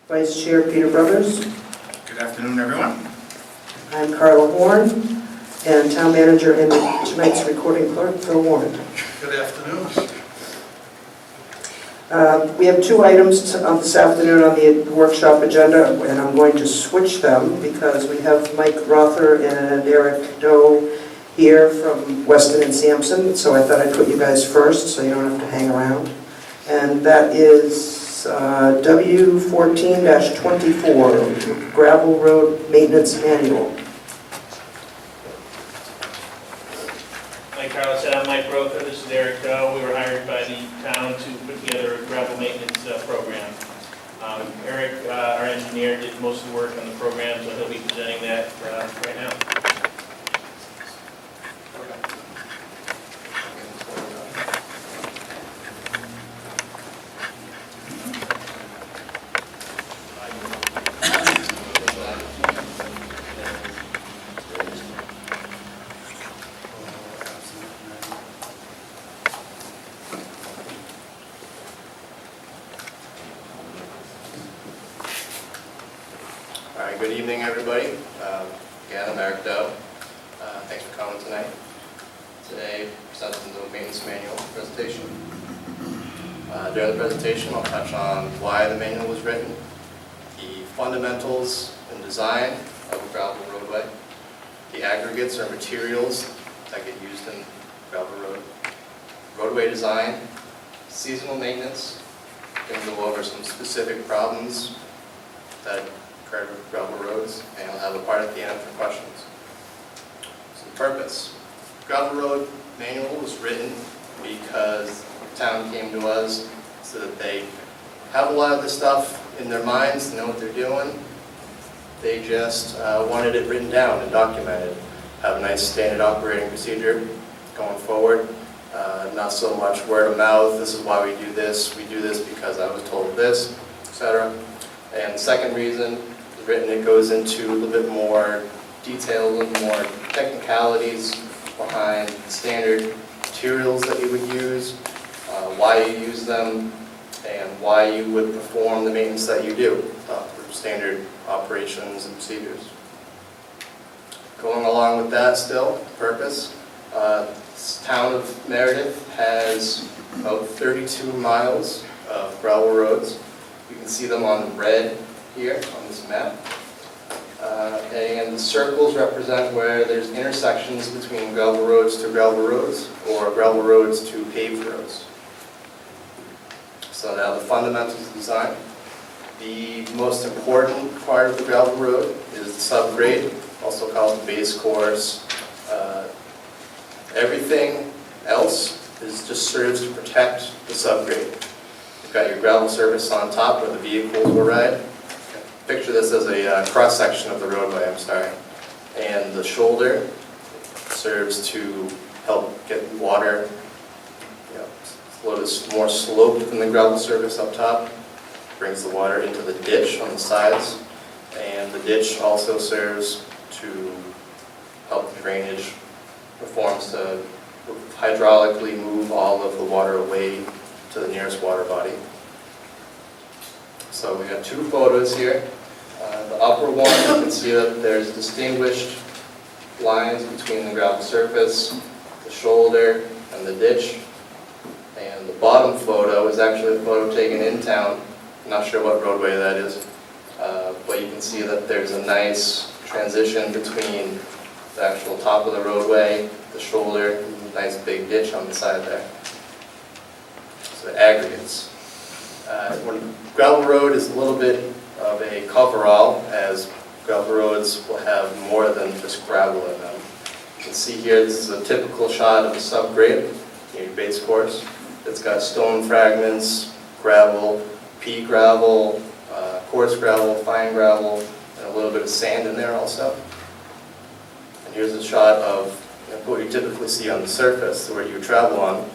Vice Chair Peter Brothers. Good afternoon, everyone. I'm Carla Horn, and Town Manager and tonight's recording clerk, Phil Warren. Good afternoon. We have two items this afternoon on the workshop agenda, and I'm going to switch them because we have Mike Rother and Eric Doe here from Weston and Sampson, so I thought I'd put you guys first so you don't have to hang around. And that is W14-24, Gravel Road Maintenance Manual. Like Carla said, I'm Mike Rother, this is Eric Doe. We were hired by the town to put together a gravel maintenance program. Eric, our engineer, did most of the work on the program, so he'll be presenting that right now. All right, good evening, everybody. Again, I'm Eric Doe. Thanks for coming tonight. Today, presenting the maintenance manual presentation. During the presentation, I'll touch on why the manual was written, the fundamentals and design of a gravel roadway, the aggregates or materials that get used in gravel road, roadway design, seasonal maintenance, and go over some specific problems that occur with gravel roads, and I'll have a part at the end for questions. So the purpose. Gravel road manual was written because the town came to us so that they have a lot of this stuff in their minds, know what they're doing. They just wanted it written down and documented. Have a nice standard operating procedure going forward. Not so much word of mouth, this is why we do this because I was told this, etc. And the second reason written, it goes into a little bit more detail, a little more technicalities behind standard materials that you would use, why you use them, and why you would perform the maintenance that you do through standard operations and procedures. Going along with that still, purpose, this town of Meredith has about 32 miles of gravel roads. You can see them on red here on this map. And the circles represent where there's intersections between gravel roads to gravel roads or gravel roads to paved roads. So now the fundamentals of design. The most important part of the gravel road is the subgrade, also called the base course. Everything else just serves to protect the subgrade. You've got your gravel surface on top where the vehicles will ride. Picture this as a cross-section of the roadway, and the shoulder serves to help get water, a little bit more sloped than the gravel surface up top, brings the water into the ditch on the sides, and the ditch also serves to help the drainage, performs to hydraulically move all of the water away to the nearest water body. So we have two photos here. The upper one, you can see that there's distinguished lines between the gravel surface, the shoulder, and the ditch. And the bottom photo is actually a photo taken in town. I'm not sure what roadway that is, but you can see that there's a nice transition between the actual top of the roadway, the shoulder, and a nice big ditch on the side there. So aggregates. When gravel road is a little bit of a coverall, as gravel roads will have more than just gravel in them. You can see here, this is a typical shot of a subgrade, your base course. It's got stone fragments, gravel, pea gravel, coarse gravel, fine gravel, and a little bit of sand in there also. And here's a shot of what you typically see on the surface where you travel on.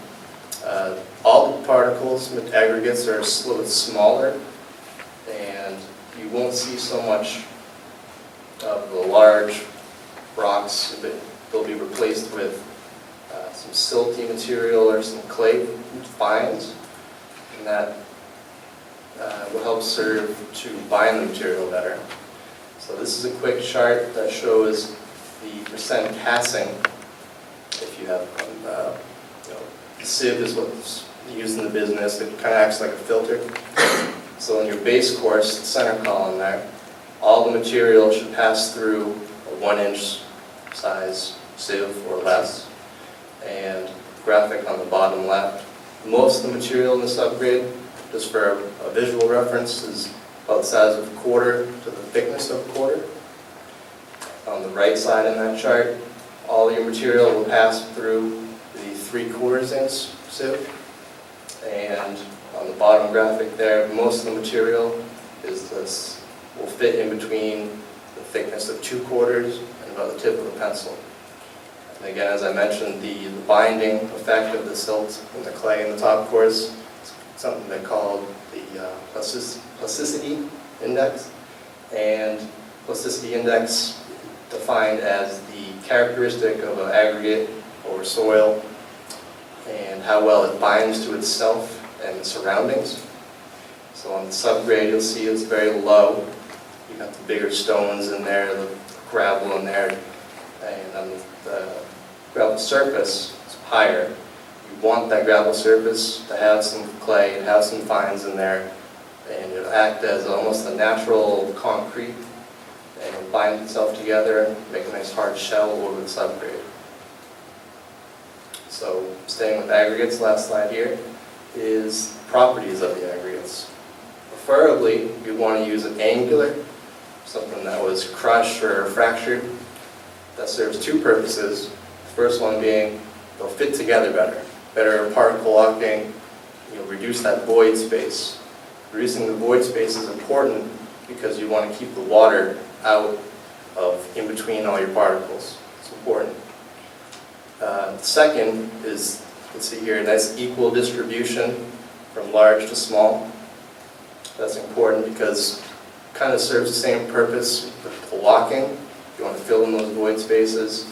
All the particles, aggregates, are a little bit smaller, and you won't see so much of the large rocks. They'll be replaced with some silty material or some clay fines, and that will help serve to bind the material better. So this is a quick chart that shows the percent passing. If you have, the sieve is what's used in the business. It kind of acts like a filter. So in your base course, the center column there, all the material should pass through a 1-inch size sieve or less. And graphic on the bottom left. Most of the material in this upgrade, just for a visual reference, is about the size of a quarter to the thickness of a quarter. On the right side in that chart, all your material will pass through the 3/4 inch sieve. And on the bottom graphic there, most of the material will fit in between the thickness of 2/4 and about the tip of a pencil. And again, as I mentioned, the binding effect of the silt and the clay in the top course is something they call the plasticity index. And plasticity index defined as the characteristic of an aggregate or soil and how well it binds to itself and the surroundings. So on the subgrade, you'll see it's very low. You got the bigger stones in there, the gravel in there, and on the gravel surface is higher. You want that gravel surface to have some clay and have some fines in there, and it'll act as almost a natural concrete, and it'll bind itself together, make a nice hard shell over the subgrade. So staying with aggregates, last slide here, is properties of the aggregates. Preferably, you want to use an angular, something that was crushed or fractured. That serves two purposes. The first one being they'll fit together better particle locking, reduce that void space. Reducing the void space is important because you want to keep the water out of in between all your particles. It's important. Second is, let's see here, a nice equal distribution from large to small. That's important because it kind of serves the same purpose with the locking. You want to fill in those void spaces,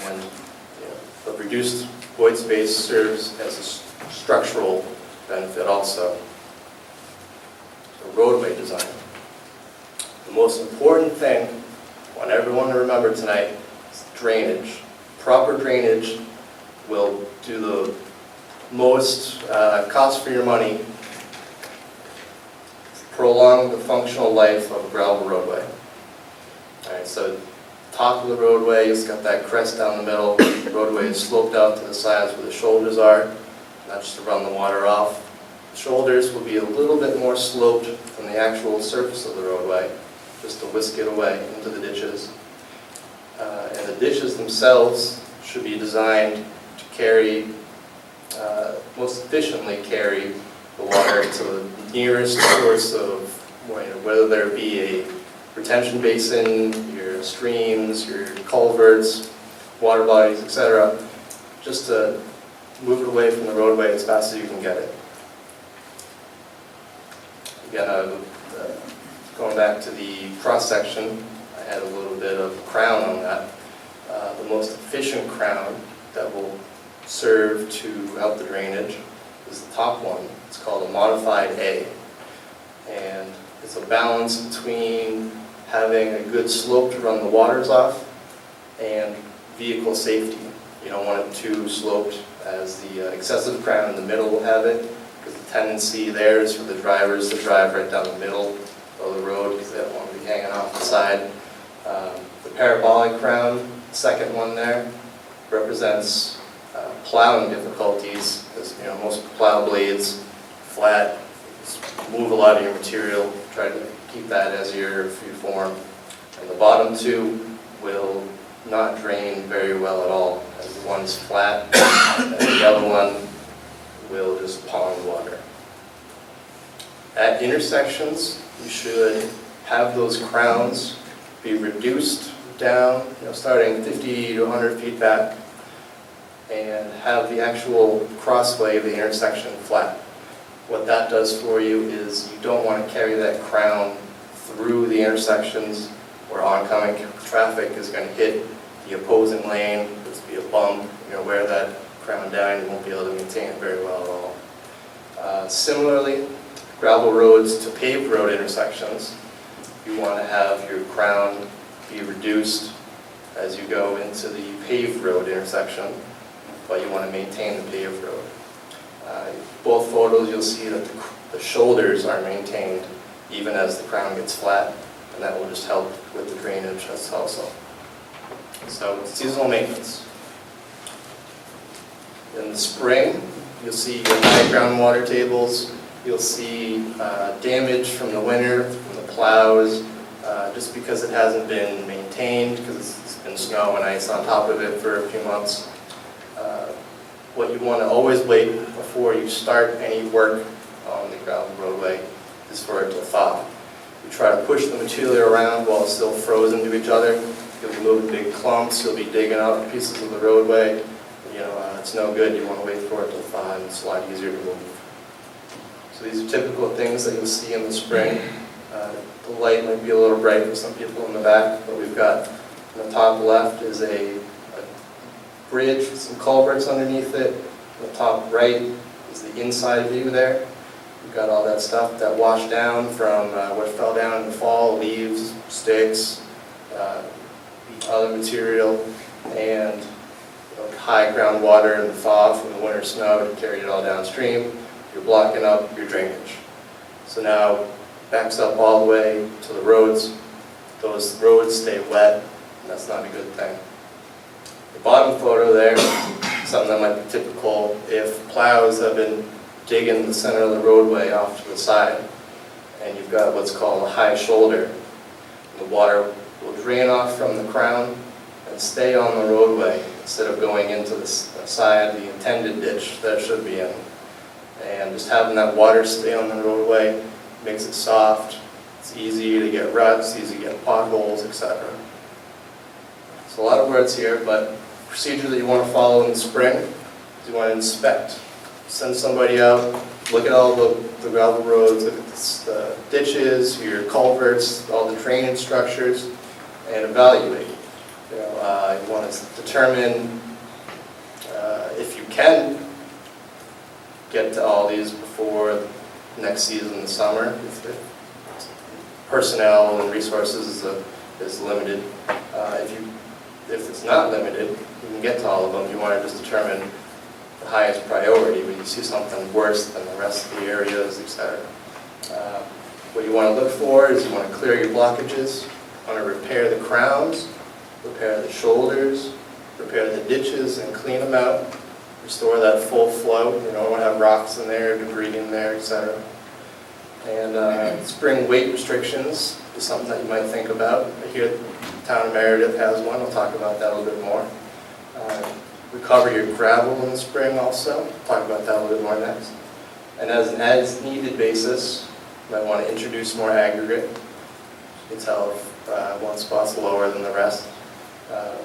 and the reduced void space serves as a structural benefit also. So roadway design. The most important thing I want everyone to remember tonight is drainage. Proper drainage will do the most cost for your money, prolong the functional life of a gravel roadway. Alright, so top of the roadway, it's got that crest down the middle. The roadway is sloped out to the sides where the shoulders are, not just to run the water off. The shoulders will be a little bit more sloped from the actual surface of the roadway, just to whisk it away into the ditches. And the ditches themselves should be designed to carry, most efficiently carry the water to the nearest source of, whether there be a retention basin, your streams, your culverts, water bodies, etc., just to move it away from the roadway as fast as you can get it. Again, going back to the cross-section, I had a little bit of crown on that. The most efficient crown that will serve to help the drainage is the top one. It's called a modified A. And it's a balance between having a good slope to run the waters off and vehicle safety. You don't want it too sloped, as the excessive crown in the middle will have it, because the tendency there is for the drivers to drive right down the middle of the road because they don't want to be hanging off the side. The parabolic crown, second one there, represents plowing difficulties, because most plow blades flat, move a lot of your material, try to keep that as your free form. And the bottom two will not drain very well at all, as the one's flat and the other one will just pond water. At intersections, you should have those crowns be reduced down, starting 50 to 100 feet back, and have the actual crossway of the intersection flat. What that does for you is you don't want to carry that crown through the intersections where oncoming traffic is going to hit the opposing lane. There's be a bump, wear that crown down, you won't be able to maintain it very well at all. Similarly, gravel roads to paved road intersections, you want to have your crown be reduced as you go into the paved road intersection, but you want to maintain the paved road. Both photos, you'll see that the shoulders are maintained even as the crown gets flat, and that will just help with the drainage also. So it's seasonal maintenance. In the spring, you'll see your high groundwater tables. You'll see damage from the winter, from the plows, just because it hasn't been maintained, because it's been snow and ice on top of it for a few months. What you want to always wait before you start any work on the gravel roadway is for it to thaw. You try to push the material around while it's still frozen to each other. You'll be moving big clumps, you'll be digging out pieces of the roadway. It's no good. You want to wait for it to thaw, and it's a lot easier to move. So these are typical things that you'll see in the spring. The light might be a little bright for some people in the back, but we've got on the top left is a bridge with some culverts underneath it. On the top right is the inside view there. We've got all that stuff that washed down from what fell down in the fall, leaves, sticks, other material, and high groundwater and the thaw from the winter snow to carry it all downstream. You're blocking up your drainage. So now backs up all the way to the roads. Those roads stay wet, and that's not a good thing. The bottom photo there, something that might be typical if plows have been digging the center of the roadway off to the side, and you've got what's called a high shoulder. The water will drain off from the crown and stay on the roadway instead of going into the side, the intended ditch that it should be in. And just having that water stay on the roadway makes it soft. It's easy to get ruts, easy to get potholes, etc. So a lot of words here, but procedure that you want to follow in the spring is you want to inspect. Send somebody out, look at all the gravel roads, look at the ditches, your culverts, all the drainage structures, and evaluate. You want to determine if you can get to all these before next season in the summer. If the personnel and resources is limited. If it's not limited, you can get to all of them. You want to just determine the highest priority when you see something worse than the rest of the areas, etc. What you want to look for is you want to clear your blockages. You want to repair the crowns, repair the shoulders, repair the ditches and clean them out, restore that full flow. You don't want to have rocks in there, debris in there, etc. And spring weight restrictions is something that you might think about. Here, the town of Meredith has one. We'll talk about that a little bit more. Recover your gravel in the spring also. We'll talk about that a little bit more next. And as an as-needed basis, you might want to introduce more aggregate. You can tell if one spot's lower than the rest.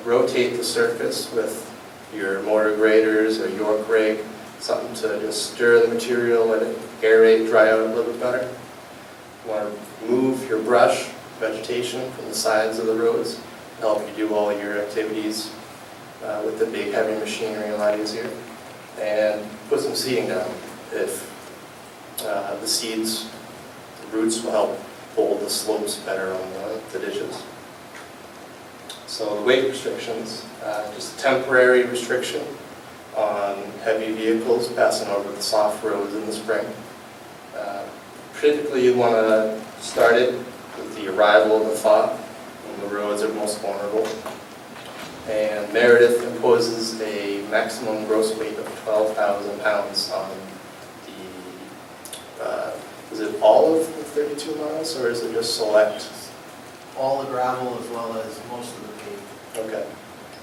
Rotate the surface with your mortar graders or York rake, something to just stir the material, let it aerate, dry out a little bit better. You want to move your brush, vegetation from the sides of the roads, help you do all your activities with the big heavy machinery a lot easier. And put some seeding down. If the seeds, the roots will help hold the slopes better on the ditches. So the weight restrictions, just a temporary restriction on heavy vehicles passing over the soft roads in the spring. Particularly you want to start it with the arrival of the thaw, when the roads are most vulnerable. And Meredith imposes a maximum gross weight of 12,000 pounds on the, is it all of the 32 miles, or is it just select? All the gravel as well as most of the paved. Okay,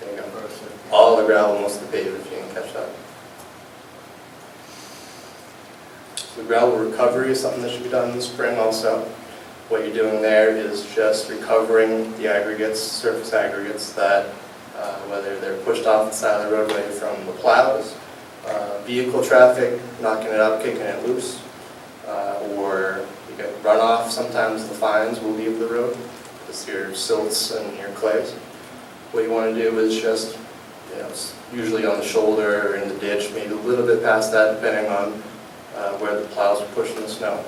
there you go. Gross. All the gravel, most of the pavement, if you can catch that. So gravel recovery is something that should be done in the spring also. What you're doing there is just recovering the aggregates, surface aggregates that, whether they're pushed off the side of the roadway from the plows, vehicle traffic, knocking it up, kicking it loose, or you get runoff. Sometimes the fines will leave the road. It's your silts and your clays. What you want to do is just, usually on the shoulder or in the ditch, maybe a little bit past that, depending on where the plows are pushing the snow.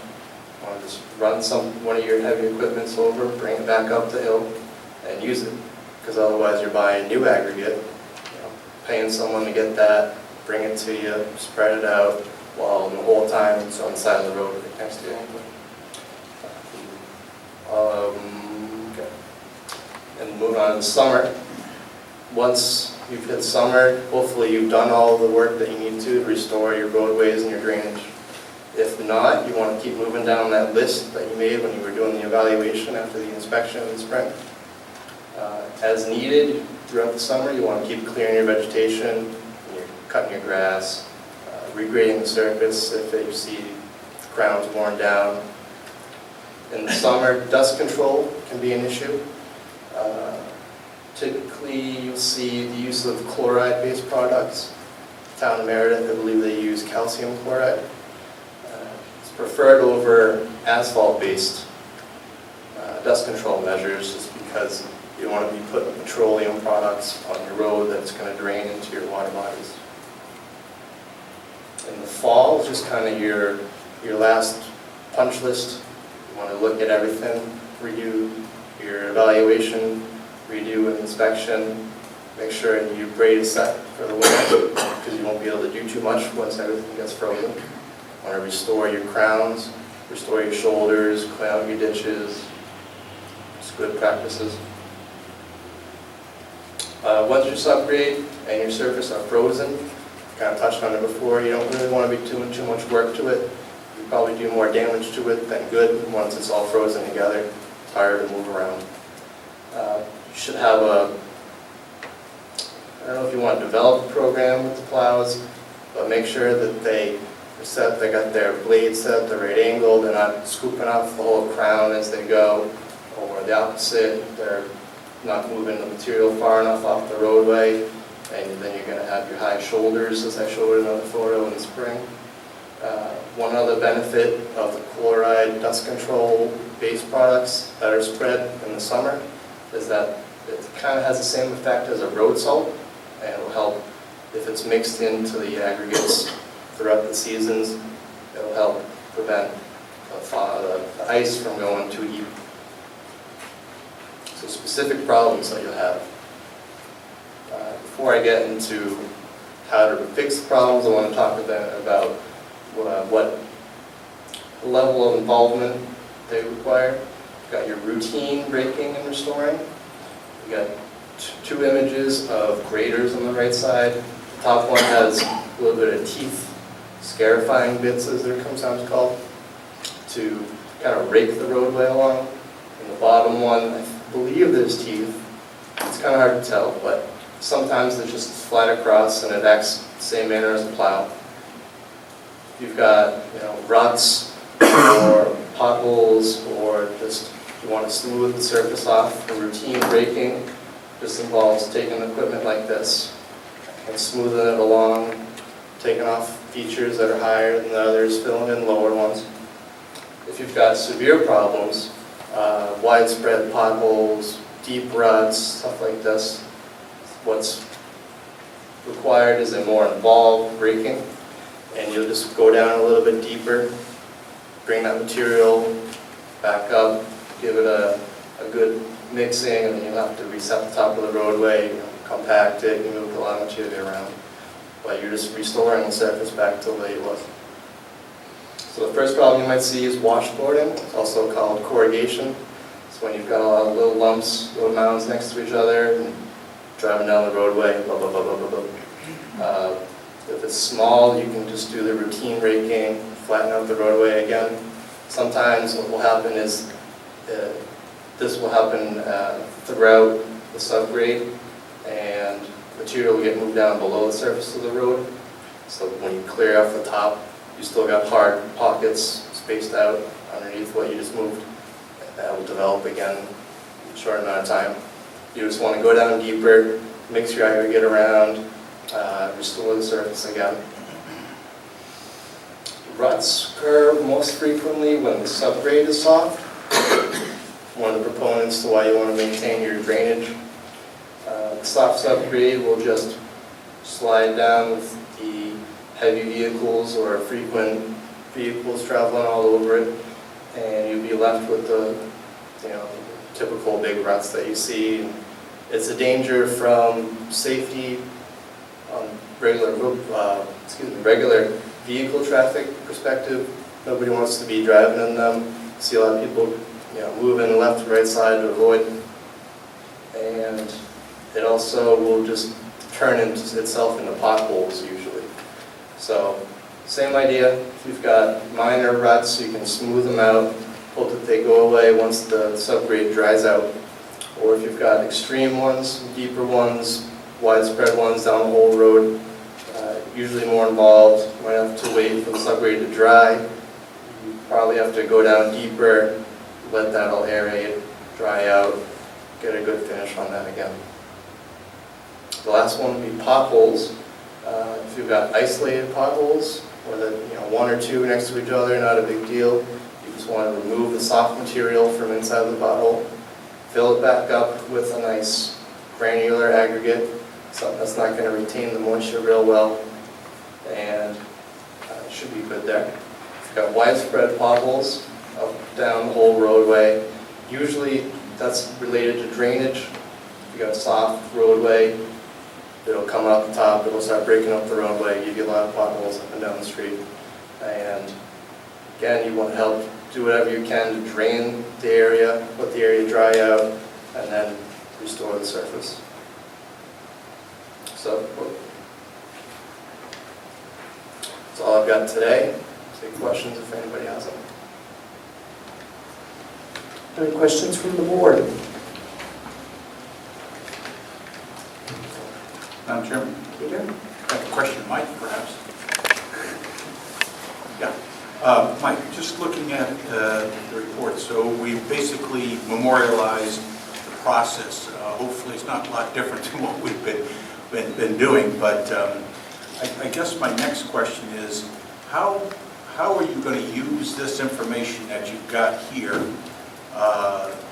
You want to just run one of your heavy equipments over, bring it back up the hill, and use it. Because otherwise you're buying new aggregate, paying someone to get that, bring it to you, spread it out, while the whole time it's on the side of the road right next to you. Okay. And moving on to summer. Once you've hit summer, hopefully you've done all the work that you need to restore your roadways and your drainage. If not, you want to keep moving down that list that you made when you were doing the evaluation after the inspection in the spring. As needed throughout the summer, you want to keep clearing your vegetation, you're cutting your grass, regrading the surface if you see the ground's worn down. In the summer, dust control can be an issue. Typically, you'll see the use of chloride-based products. Town of Meredith, I believe they use calcium chloride. It's preferred over asphalt-based dust control measures just because you don't want to be putting petroleum products on your road that's going to drain into your water bodies. In the fall, it's just kind of your last punch list. You want to look at everything, redo your evaluation, redo an inspection, make sure your grade is set for the winter because you won't be able to do too much once everything gets frozen. You want to restore your crowns, restore your shoulders, clean out your ditches. It's good practices. Once your subgrade and your surface are frozen, kind of touched on it before, you don't really want to be doing too much work to it. You probably do more damage to it than good once it's all frozen together. It's harder to move around. You should have I don't know if you want to develop a program with the plows, but make sure that they got their blades set at the right angle, they're not scooping off the whole crown as they go, or the opposite, they're not moving the material far enough off the roadway, and then you're going to have your high shoulders, as I showed in another photo in the spring. One other benefit of the chloride dust control based products that are spread in the summer is that it kind of has the same effect as a road salt, and it will help if it's mixed into the aggregates throughout the seasons. It will help prevent the ice from going too deep. So specific problems that you'll have. Before I get into how to fix the problems, I want to talk about what level of involvement they require. You've got your routine breaking and restoring. You've got two images of graders on the right side. The top one has a little bit of teeth, scarifying bits as they're sometimes called, to kind of rake the roadway along. And the bottom one, I believe there's teeth. It's kind of hard to tell, but sometimes they're just flat across and it acts the same manner as a plow. You've got ruts or potholes, or just you want to smooth the surface off. The routine braking just involves taking equipment like this and smoothing it along, taking off features that are higher than the others, filling in lower ones. If you've got severe problems, widespread potholes, deep ruts, stuff like this, what's required is a more involved braking, and you'll just go down a little bit deeper, bring that material back up, give it a good mixing, and then you'll have to reset the top of the roadway, compact it, and move a lot of material around. But you're just restoring the surface back to the way it was. So the first problem you might see is washboarding. It's also called corrugation. It's when you've got a lot of little lumps, little mounds next to each other, and driving down the roadway, blah, blah, blah, blah, blah, blah. If it's small, you can just do the routine raking, flatten out the roadway again. Sometimes what will happen is this will happen throughout the subgrade, and material will get moved down below the surface of the road. So when you clear off the top, you still got hard pockets spaced out underneath what you just moved. That will develop again in a short amount of time. You just want to go down deeper, mix your aggregate around, restore the surface again. Ruts occur most frequently when the subgrade is soft. One of the proponents to why you want to maintain your drainage. The soft subgrade will just slide down with the heavy vehicles or frequent vehicles traveling all over it. and you'd be left with the, typical big ruts that you see. It's a danger from safety on regular vehicle traffic perspective. Nobody wants to be driving in them. See a lot of people, moving left and right side to avoid. And it also will just turn itself into potholes usually. So, same idea. If you've got minor ruts, you can smooth them out, hope that they go away once the subgrade dries out. Or if you've got extreme ones, deeper ones, widespread ones down the whole road, usually more involved. You might have to wait for the subgrade to dry. You probably have to go down deeper, let that all aerate, dry out, get a good finish on that again. The last one would be potholes. If you've got isolated potholes, whether one or two next to each other, not a big deal. You just want to remove the soft material from inside the pothole, fill it back up with a nice granular aggregate, something that's not going to retain the moisture real well, and it should be good there. If you've got widespread potholes up down the whole roadway, usually that's related to drainage. If you've got a soft roadway, it'll come out the top, it'll start breaking up the roadway, give you a lot of potholes up and down the street. And again, you want to help do whatever you can to drain the area, let the area dry out, and then restore the surface. So, that's all I've got today. Take questions if anybody has them. Any questions from the board? Madam Chairman, Peter? I have a question, Mike, perhaps. Yeah. Mike, just looking at the report, so we basically memorialized the process. Hopefully it's not a lot different than what we've been doing, but I guess my next question is, how are you going to use this information that you've got here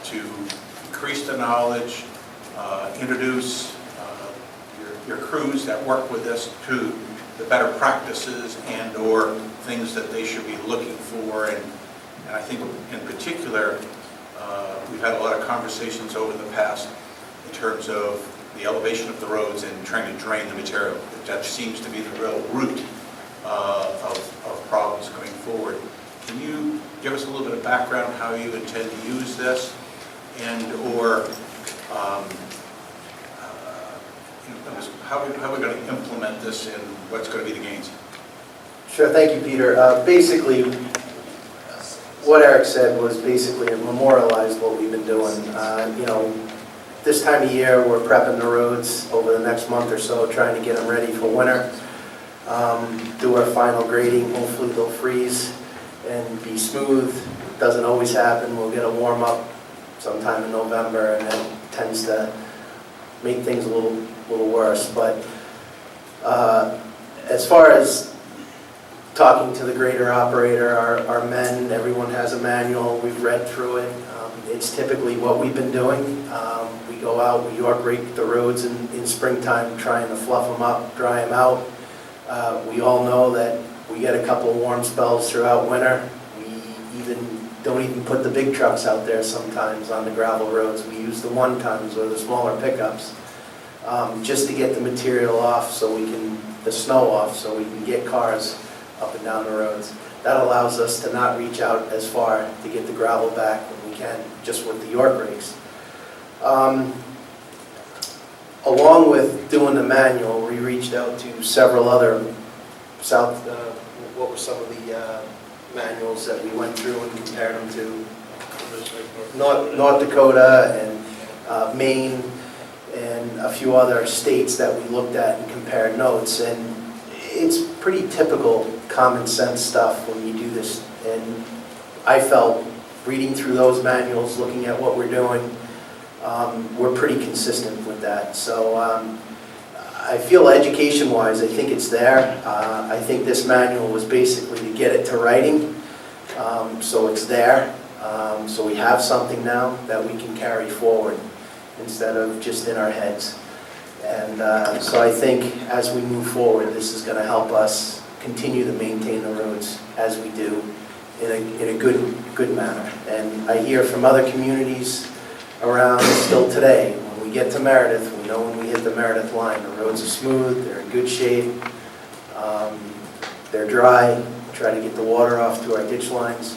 to increase the knowledge, introduce your crews that work with us to the better practices and or things that they should be looking for? And I think in particular, we've had a lot of conversations over the past in terms of the elevation of the roads and trying to drain the material. That seems to be the real root of problems going forward. Can you give us a little bit of background how you intend to use this, and or how are we going to implement this and what's going to be the gains? Sure, thank you, Peter. Basically, what Eric said was basically memorialized what we've been doing. This time of year, we're prepping the roads over the next month or so, trying to get them ready for winter. Do our final grading. Hopefully they'll freeze and be smooth. Doesn't always happen. We'll get a warm up sometime in November, and that tends to make things a little worse. But as far as talking to the grader operator, our men, everyone has a manual. We've read through it. It's typically what we've been doing. We go out, we York rake the roads in springtime, trying to fluff them up, dry them out. We all know that we get a couple of warm spells throughout winter. We don't even put the big trucks out there sometimes on the gravel roads. We use the 1-tons or the smaller pickups just to get the material off, the snow off, so we can get cars up and down the roads. That allows us to not reach out as far to get the gravel back when we can, just with the York rakes. Along with doing the manual, we reached out to several other what were some of the manuals that we went through and compared them to? North Dakota and Maine and a few other states that we looked at and compared notes. And it's pretty typical common sense stuff when you do this. And I felt, reading through those manuals, looking at what we're doing, we're pretty consistent with that. So I feel education-wise, I think it's there. I think this manual was basically to get it to writing, so it's there. So we have something now that we can carry forward instead of just in our heads. And so I think as we move forward, this is going to help us continue to maintain the roads as we do in a good good manner. And I hear from other communities around still today, when we get to Meredith, we know when we hit the Meredith line, the roads are smooth, they're in good shape, they're dry, try to get the water off to our ditch lines.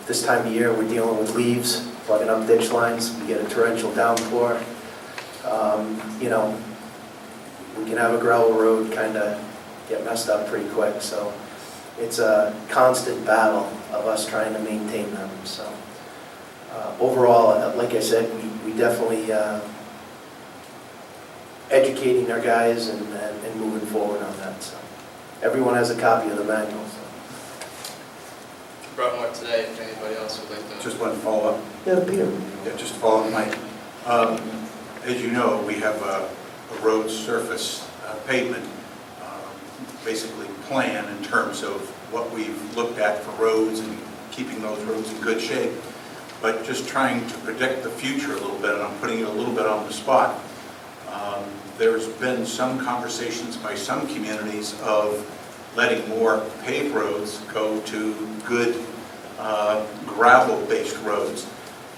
This time of year, we're dealing with leaves, plugging up ditch lines, we get a torrential downpour. You know, we can have a gravel road kind of get messed up pretty quick, so it's a constant battle of us trying to maintain them. So overall, like I said, we definitely educating our guys and moving forward on that. So everyone has a copy of the manual. So. Brought more today, if anybody else would like to. Just one follow-up. Yeah, Peter. Yeah, just to follow up, Mike. As you know, we have a road surface pavement, basically plan in terms of what we've looked at for roads and keeping those roads in good shape. But just trying to predict the future a little bit, and I'm putting you a little bit on the spot. There's been some conversations by some communities of letting more paved roads go to good gravel-based roads.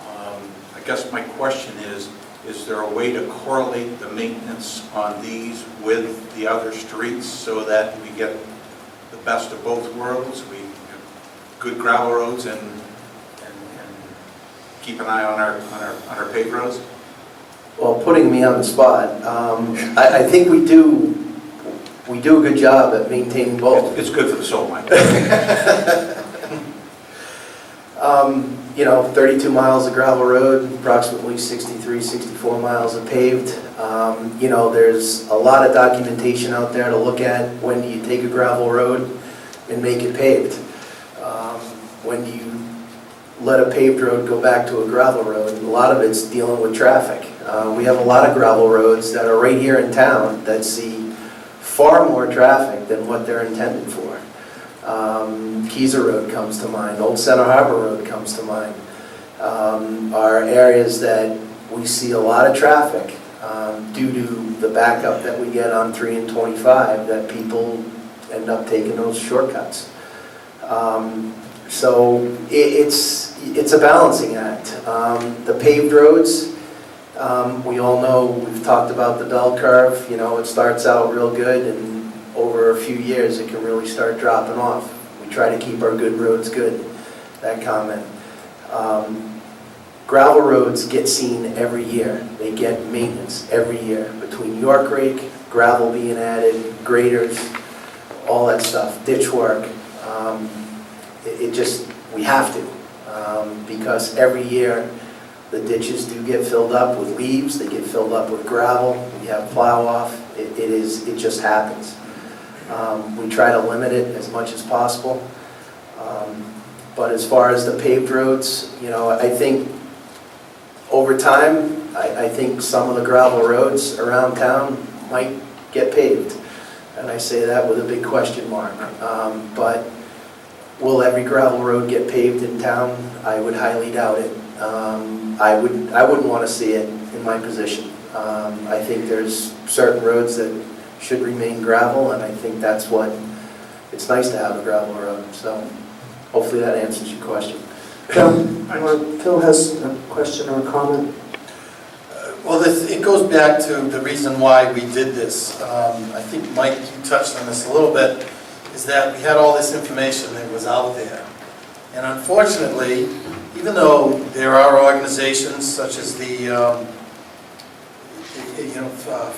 I guess my question is there a way to correlate the maintenance on these with the other streets so that we get the best of both worlds? We have good gravel roads and keep an eye on our paved roads? Well, putting me on the spot, I think we do a good job at maintaining both. It's good for the soul, Mike. You know, 32 miles of gravel road, approximately 63, 64 miles of paved. You know, there's a lot of documentation out there to look at. When do you take a gravel road and make it paved? When do you let a paved road go back to a gravel road? A lot of it's dealing with traffic. We have a lot of gravel roads that are right here in town that see far more traffic than what they're intended for. Keezer Road comes to mind, Old Center Harbor Road comes to mind, are areas that we see a lot of traffic due to the backup that we get on 3 and 25, that people end up taking those shortcuts. So it's a balancing act. The paved roads, we all know, we've talked about the bell curve. You know, it starts out real good, and over a few years it can really start dropping off. We try to keep our good roads good, that comment. Gravel roads get seen every year. They get maintenance every year. Between York rake, gravel being added, graders, all that stuff, ditch work. We have to, because every year the ditches do get filled up with leaves, they get filled up with gravel, we have plow off, it just happens. We try to limit it as much as possible. But as far as the paved roads, you know, I think over time, I think some of the gravel roads around town might get paved. And I say that with a big question mark. But will every gravel road get paved in town? I would highly doubt it. I wouldn't want to see it in my position. I think there's certain roads that should remain gravel, and I think that's what, it's nice to have a gravel road. So hopefully that answers your question. Phil has a question or a comment. Well, it goes back to the reason why we did this. I think, Mike, you touched on this a little bit, is that we had all this information that was out there. And unfortunately, even though there are organizations such as the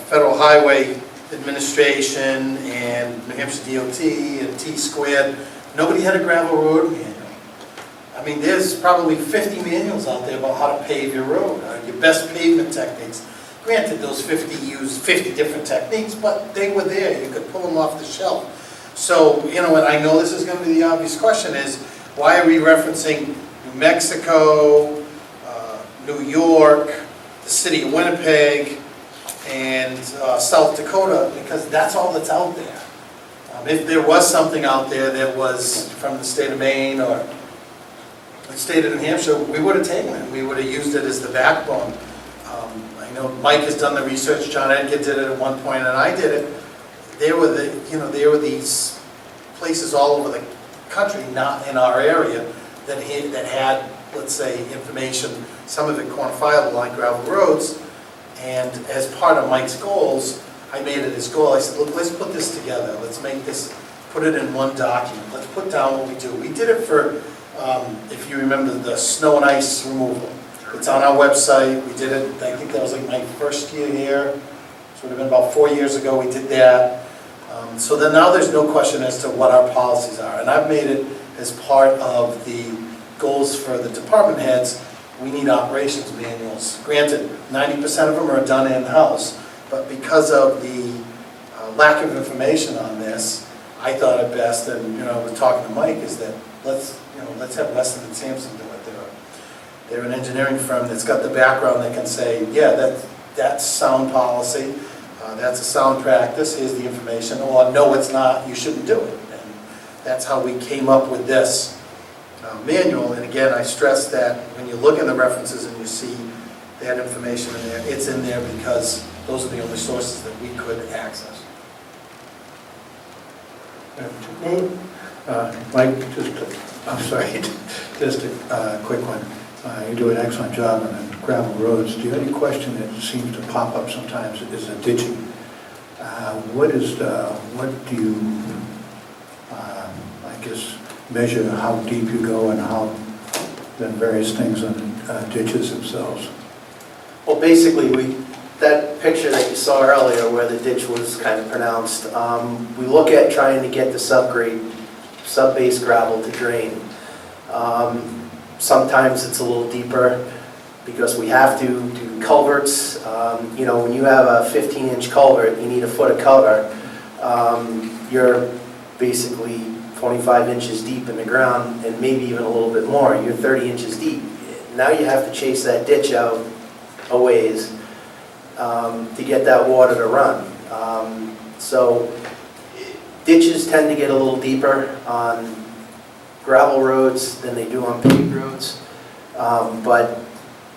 Federal Highway Administration and New Hampshire DOT and T-Squared, nobody had a gravel road manual. I mean, there's probably 50 manuals out there about how to pave your road, your best pavement techniques. Granted, those 50 use 50 different techniques, but they were there. You could pull them off the shelf. So, you know, and I know this is going to be the obvious question is, why are we referencing New Mexico, New York, the city of Winnipeg, and South Dakota? Because that's all that's out there. If there was something out there that was from the state of Maine or the state of New Hampshire, we would have taken it. We would have used it as the backbone. I know Mike has done the research. John Edgar did it at one point, and I did it. There were these places all over the country, not in our area, that had, let's say, information, some of it quantifiable like gravel roads. And as part of Mike's goals, I made it his goal. I said, look, let's put this together. Let's make this, put it in one document. Let's put down what we do. We did it for, if you remember, the snow and ice removal. It's on our website. We did it, I think that was like my first year here. So it would have been about 4 years ago we did that. So then now there's no question as to what our policies are. And I've made it as part of the goals for the department heads. We need operations manuals. Granted, 90% of them are done in-house, but because of the lack of information on this, I thought it best, and I was talking to Mike, is that let's have Weston and Sampson do it. They're an engineering firm that's got the background that can say, yeah, that's sound policy, that's a sound practice, here's the information, or no, it's not, you shouldn't do it. And that's how we came up with this manual. And again, I stress that when you look in the references and you see that information in there, it's in there because those are the only sources that we could access. Mike, I'm sorry, just a quick one. You do an excellent job on the gravel roads. Do you have any question that seems to pop up sometimes is the ditching? What do you, I guess, measure how deep you go and how then various things on ditches themselves? Well, basically, that picture that you saw earlier where the ditch was kind of pronounced, we look at trying to get the sub-base gravel to drain. Sometimes it's a little deeper because we have to do culverts. When you have a 15-inch culvert, you need a foot of cover. You're basically 25 inches deep in the ground and maybe even a little bit more. You're 30 inches deep. Now you have to chase that ditch out a ways to get that water to run. So ditches tend to get a little deeper on gravel roads than they do on paved roads, but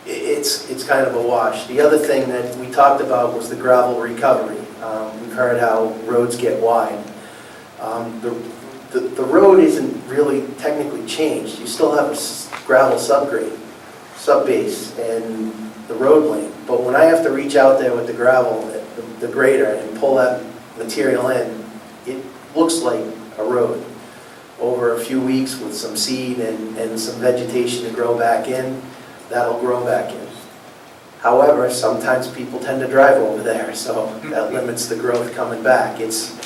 it's kind of a wash. The other thing that we talked about was the gravel recovery. We've heard how roads get wide. The road isn't really technically changed. You still have a gravel subbase, and the road lane. But when I have to reach out there with the gravel, the grader, and pull that material in, it looks like a road. Over a few weeks with some seed and some vegetation to grow back in, that'll grow back in. However, sometimes people tend to drive over there, so that limits the growth coming back. It's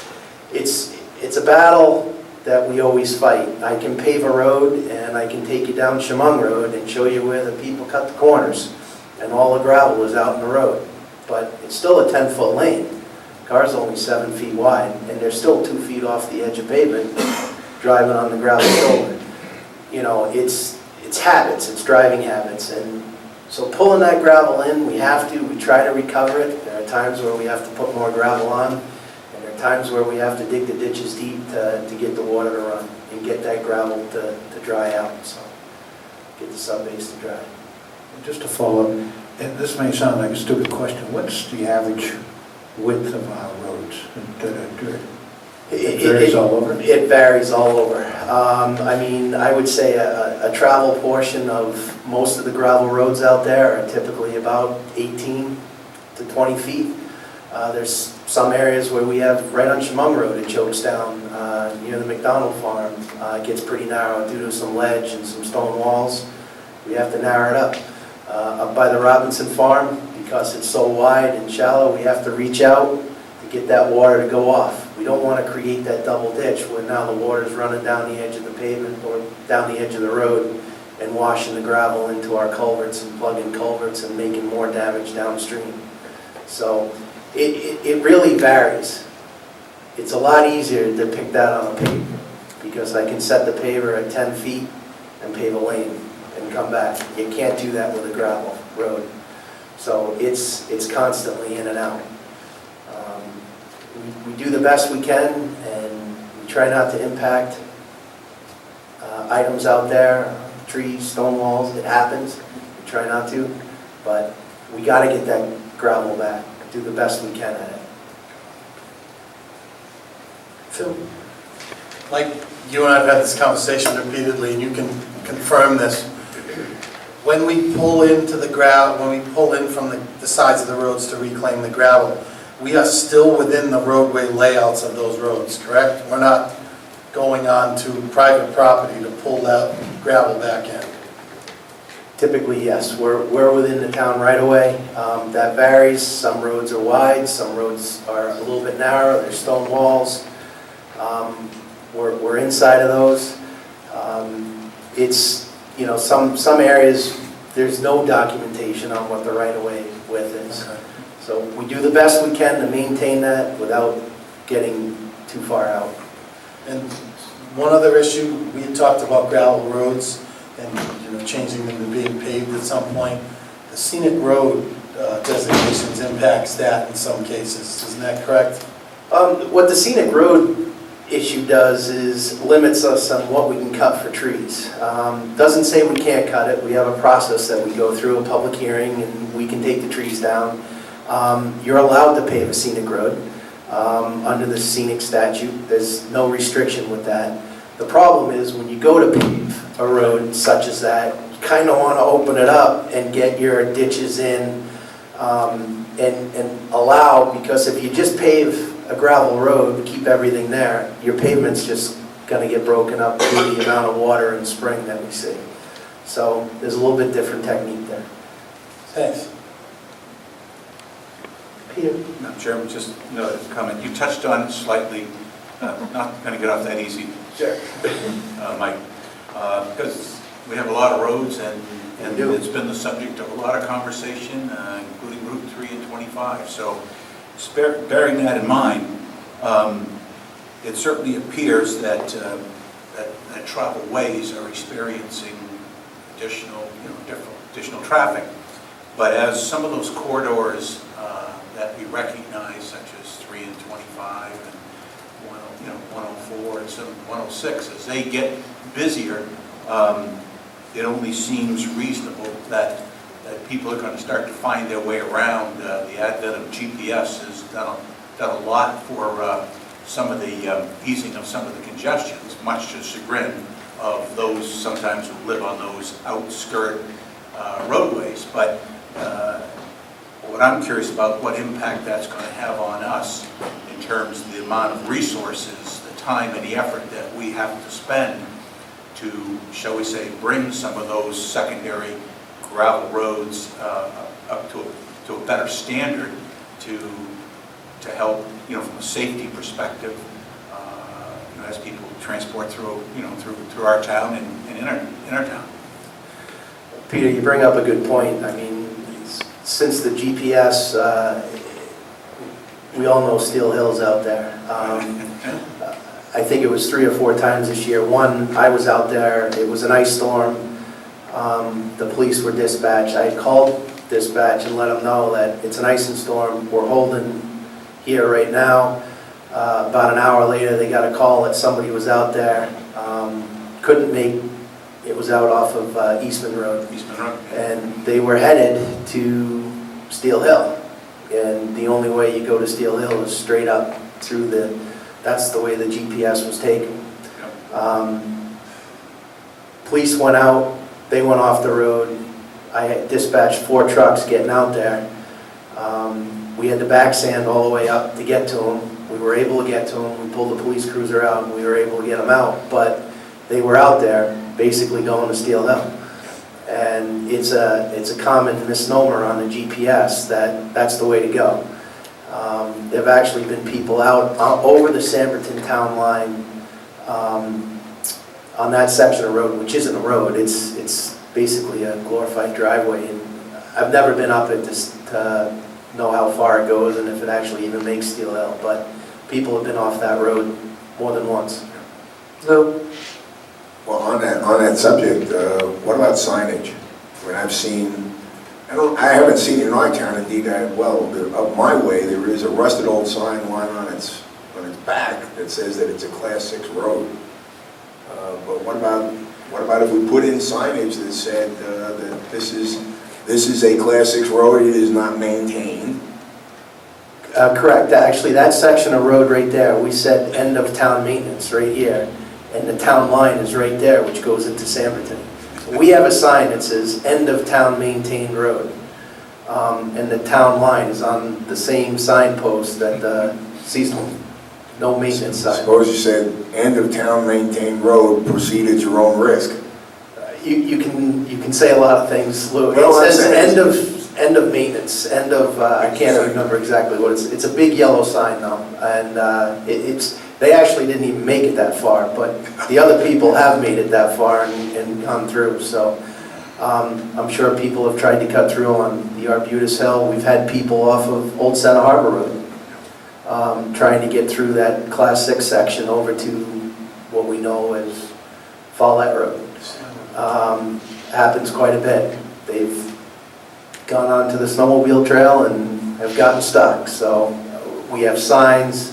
a battle that we always fight. I can pave a road and I can take you down Chemung Road and show you where the people cut the corners and all the gravel is out in the road. But it's still a 10-foot lane. The car's only 7 feet wide and they're still 2 feet off the edge of pavement driving on the gravel shoulder. It's habits, it's driving habits. And so pulling that gravel in, we try to recover it. There are times where we have to put more gravel on, and there are times where we have to dig the ditches deep to get the water to run and get that gravel to dry out, so get the subbase to dry. Just to follow up, and this may sound like a stupid question, what's the average width of our roads that are dirt? It varies all over? It varies all over. I would say a travel portion of most of the gravel roads out there are typically about 18 to 20 feet. There's some areas where we have, right on Chemung Road, it chokes down near the McDonald farm. It gets pretty narrow due to some ledge and some stone walls. We have to narrow it up. Up by the Robinson farm, because it's so wide and shallow, we have to reach out to get that water to go off. We don't want to create that double ditch where now the water is running down the edge of the pavement or down the edge of the road and washing the gravel into our culverts and plugging culverts and making more damage downstream. So it really varies. It's a lot easier to pick that on a paver because I can set the paver at 10 feet and pave a lane and come back. You can't do that with a gravel road. So it's constantly in and out. We do the best we can, and we try not to impact items out there, trees, stone walls. It happens. We try not to, but we got to get that gravel back. Do the best we can at it. Phil? Like, you and I have had this conversation repeatedly, and you can confirm this. When we pull into the gravel, when we pull in from the sides of the roads to reclaim the gravel, we are still within the roadway layouts of those roads, correct? We're not going on to private property to pull that gravel back in. Typically, yes, we're within the town right away. That varies. Some roads are wide, some roads are a little bit narrow, there's stone walls. We're inside of those. It's, you know, some areas, there's no documentation on what the right-of-way width is. Okay. So we do the best we can to maintain that without getting too far out. And one other issue, we had talked about gravel roads and, you know, changing them to being paved at some point. The scenic road designations impacts that in some cases, isn't that correct? What the scenic road issue does is limits us on what we can cut for trees. Doesn't say we can't cut it. We have a process that we go through, a public hearing, and we can take the trees down. You're allowed to pave a scenic road under the scenic statute. There's no restriction with that. The problem is when you go to pave a road such as that, you kind of want to open it up and get your ditches in and allow, because if you just pave a gravel road, keep everything there, your pavement's just going to get broken up due to the amount of water in spring that we see. So there's a little bit different technique there. Thanks. Peter? Madam Chairman, just a comment. You touched on it slightly, not going to get off that easy, Sure. Mike, because we have a lot of roads and We do. it's been the subject of a lot of conversation, including Route 3 and 25. So bearing that in mind, it certainly appears that travel ways are experiencing additional traffic. But as some of those corridors that we recognize, such as 3 and 25 and 104 and 106, as they get busier, it only seems reasonable that people are going to start to find their way around. The advent of GPS has done a lot for some of the easing of some of the congestions, much to the chagrin of those sometimes who live on those outskirt roadways. But what I'm curious about, what impact that's going to have on us in terms of the amount of resources, the time and the effort that we have to spend to, shall we say, bring some of those secondary gravel roads up to a better standard to help, from a safety perspective, as people transport through our town and in our town. Peter, you bring up a good point. I mean, since the GPS, we all know Steel Hill's out there. I think it was 3 or 4 times this year. One, I was out there, it was an ice storm. The police were dispatched. I had called dispatch and let them know that it's an icing storm. We're holding here right now. About an hour later, they got a call that somebody was out there. Couldn't make, it was out off of Eastman Road. Eastman Road. And they were headed to Steel Hill. And the only way you go to Steel Hill is straight up through that's the way the GPS was taken. Police went out, they went off the road. I had dispatched 4 trucks getting out there. We had to back sand all the way up to get to them. We were able to get to them. We pulled the police cruiser out and we were able to get them out. But they were out there basically going to Steel Hill. And it's a common misnomer on the GPS that's the way to go. There have actually been people out over the Samberton town line on that section of road, which isn't a road. It's basically a glorified driveway. And I've never been up it to know how far it goes and if it actually even makes Steel Hill. But people have been off that road more than once. Lou? Well, on that subject, what about signage? I mean, I've seen, I haven't seen it in our town, indeed, up my way, there is a rusted old sign lying on its back that says that it's a Class 6 road. But what about if we put in signage that said that this is a Class 6 road, it is not maintained? Correct. Actually, that section of road right there, we said end of town maintenance right here. And the town line is right there, which goes into Samberton. We have a sign that says, "End of town maintained road." And the town line is on the same signpost that the seasonal, no maintenance sign. Suppose you said, end of town maintained road, proceed at your own risk. You can say a lot of things, Lou. Well, It says I'm end of maintenance, end of, I can't remember exactly what it's a big yellow sign though. And they actually didn't even make it that far, but the other people have made it that far and gone through, so. I'm sure people have tried to cut through on the Arbutus Hill. We've had people off of Old Center Harbor Road trying to get through that Class 6 section over to what we know as Follett Road. Happens quite a bit. They've gone onto the snowmobile trail and have gotten stuck. So we have signs.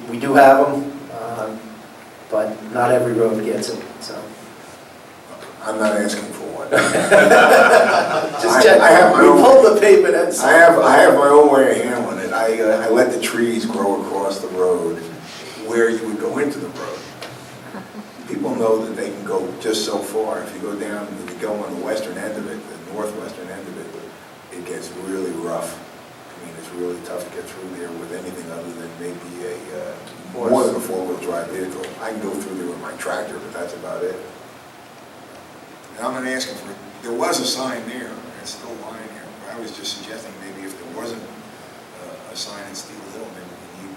We do have them, but not every road gets them. So. I'm not asking for one. Just check. I have my We own- pulled the pavement and I have my own way of handling it. I let the trees grow across the road where you would go into the road. People know that they can go just so far. If you go down, if you go on the western end of it, the northwestern end of it, it gets really rough. I mean, it's really tough to get through there with anything other than maybe more than a four-wheel drive vehicle. I can go through there with my tractor, but that's about it. And I'm not asking for it. There was a sign there, and it's still lying here. But I was just suggesting maybe if there wasn't a sign in Steel Hill, maybe we need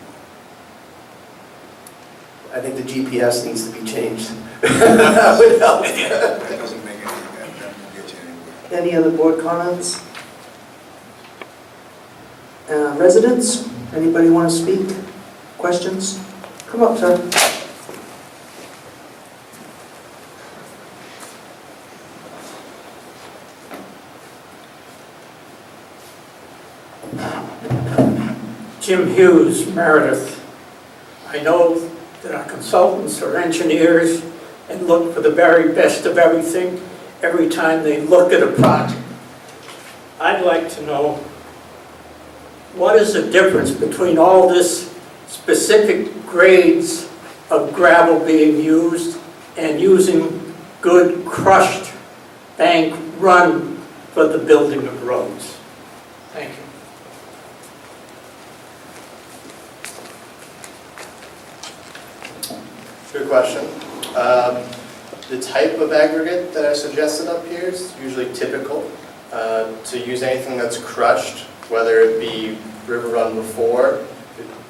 one. I think the GPS needs to be changed. That would help. That doesn't make anything, that won't get you anywhere. Any other board comments? Residents, anybody want to speak? Questions? Come up, sir. Jim Hughes, Meredith. I know that our consultants are engineers and look for the very best of everything every time they look at a project. I'd like to know, what is the difference between all this specific grades of gravel being used and using good crushed bank run for the building of roads? Thank you. Good question. The type of aggregate that I suggested up here is usually typical. To use anything that's crushed, whether it be river run before,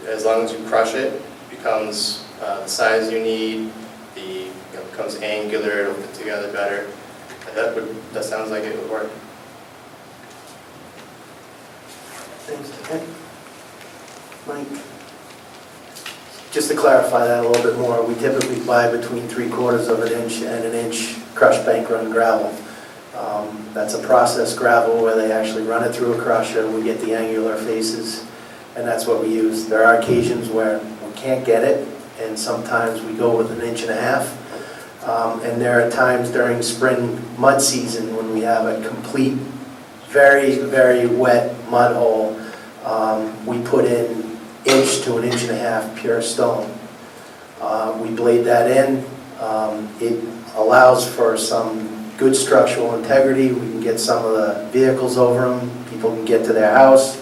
as long as you crush it, it becomes the size you need, becomes angular, it'll fit together better. That sounds like it would work. Thanks, Ted. Mike? Just to clarify that a little bit more, we typically buy between 3/4 of an inch and an inch crushed bank run gravel. That's a processed gravel where they actually run it through a crusher, we get the angular faces, and that's what we use. There are occasions where we can't get it, and sometimes we go with 1.5 inches. And there are times during spring mud season when we have a complete, very, very wet mud hole. We put in 1 inch to 1.5 inches pure stone. We blade that in. It allows for some good structural integrity. We can get some of the vehicles over them. People can get to their house.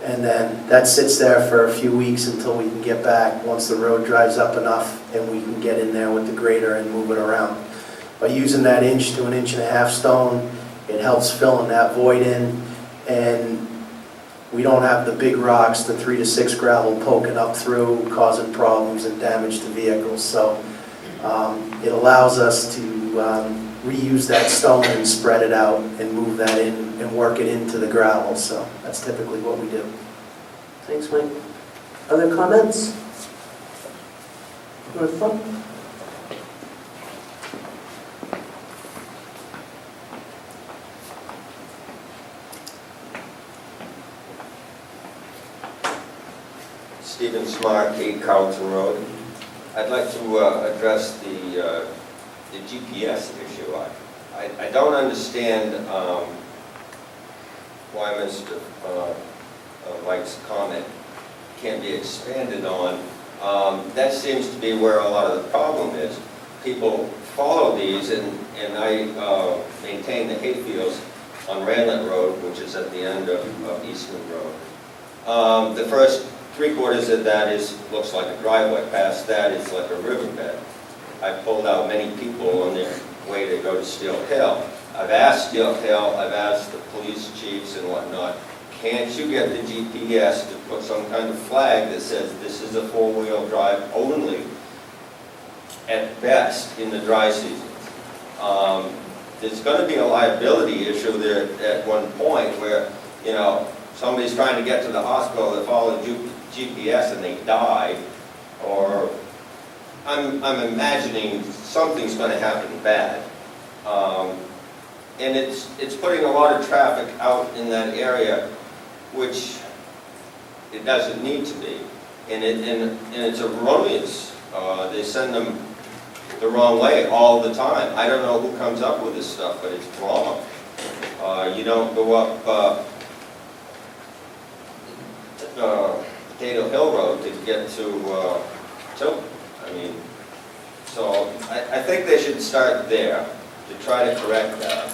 And then that sits there for a few weeks until we can get back once the road dries up enough and we can get in there with the grader and move it around. By using that 1 inch to 1.5 inches stone, it helps filling that void in, and we don't have the big rocks, the 3 to 6 gravel poking up through, causing problems and damage to vehicles. So it allows us to reuse that stone and spread it out and move that in and work it into the gravel. So that's typically what we do. Thanks, Mike. Other comments? North Front? Stephen Smart, 8 Carlton Road. I'd like to address the GPS issue. I don't understand why Mr. Mike's comment can't be expanded on. That seems to be where a lot of the problem is. People follow these, and I maintain the hayfields on Ranlet Road, which is at the end of Eastman Road. The first 3/4 of that looks like a driveway. Past that, it's like a riverbed. I pulled out many people on their way to go to Steel Hill. I've asked Steel Hill, I've asked the police chiefs and whatnot, can't you get the GPS to put some kind of flag that says this is a 4-wheel drive only, at best, in the dry season? There's going to be a liability issue there at one point where, you know, somebody's trying to get to the hospital, they follow GPS and they die, or I'm imagining something's going to happen bad. And it's putting a lot of traffic out in that area, which it doesn't need to be. And it's erroneous. They send them the wrong way all the time. I don't know who comes up with this stuff, but it's wrong. You don't go up Potato Hill Road to get to Tilton. I mean, so I think they should start there to try to correct that.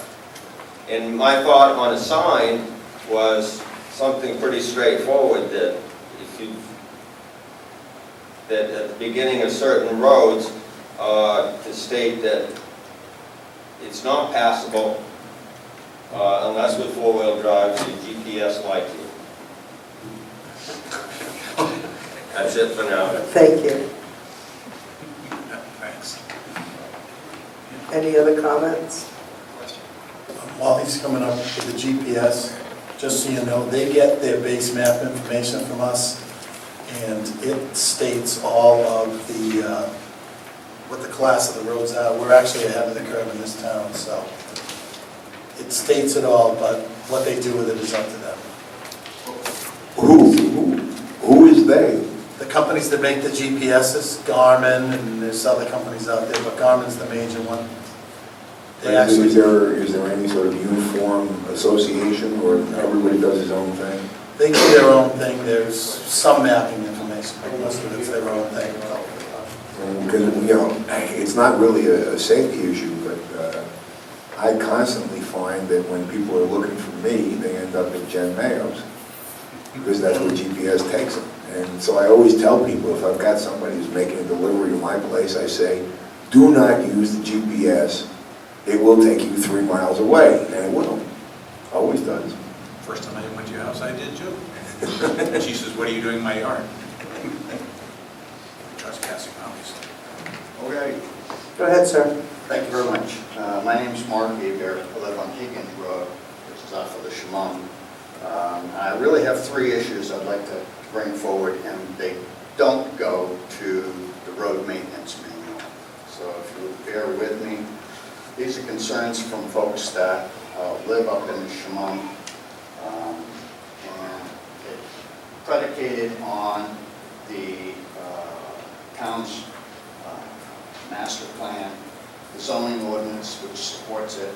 And my thought on a sign was something pretty straightforward, that that at the beginning of certain roads, to state that it's not passable unless with 4-wheel drives and GPS like you. That's it for now. Thank you. Thanks. Any other comments? While he's coming up with the GPS, just so you know, they get their base map information from us, and it states all of the, what the class of the roads are. We're actually ahead of the curve in this town, so it states it all, but what they do with it is up to them. Who is they? The companies that make the GPSs, Garmin, and there's other companies out there, but Garmin's the major one. They actually, Is there any sort of uniform association, or everybody does his own thing? they do their own thing. There's some mapping information, but most of it's their own thing. Because, you know, it's not really a safety issue, but I constantly find that when people are looking for me, they end up at Jen Mayo's, because that's where GPS takes them. And so I always tell people, if I've got somebody who's making a delivery to my place, I say, do not use the GPS. It will take you 3 miles away, and it will. Always does. First time I went to your house, I did too. She says, what are you doing in my yard? Trespassing, obviously. Okay, Go ahead, sir. thank you very much. My name's Mark Beaver. I live on Higgins Road, which is off of the Comeau. I really have 3 issues I'd like to bring forward, and they don't go to the road maintenance manual. So if you would bear with me, these are concerns from folks that live up in the Comeau, and it's predicated on the town's master plan, the zoning ordinance which supports it,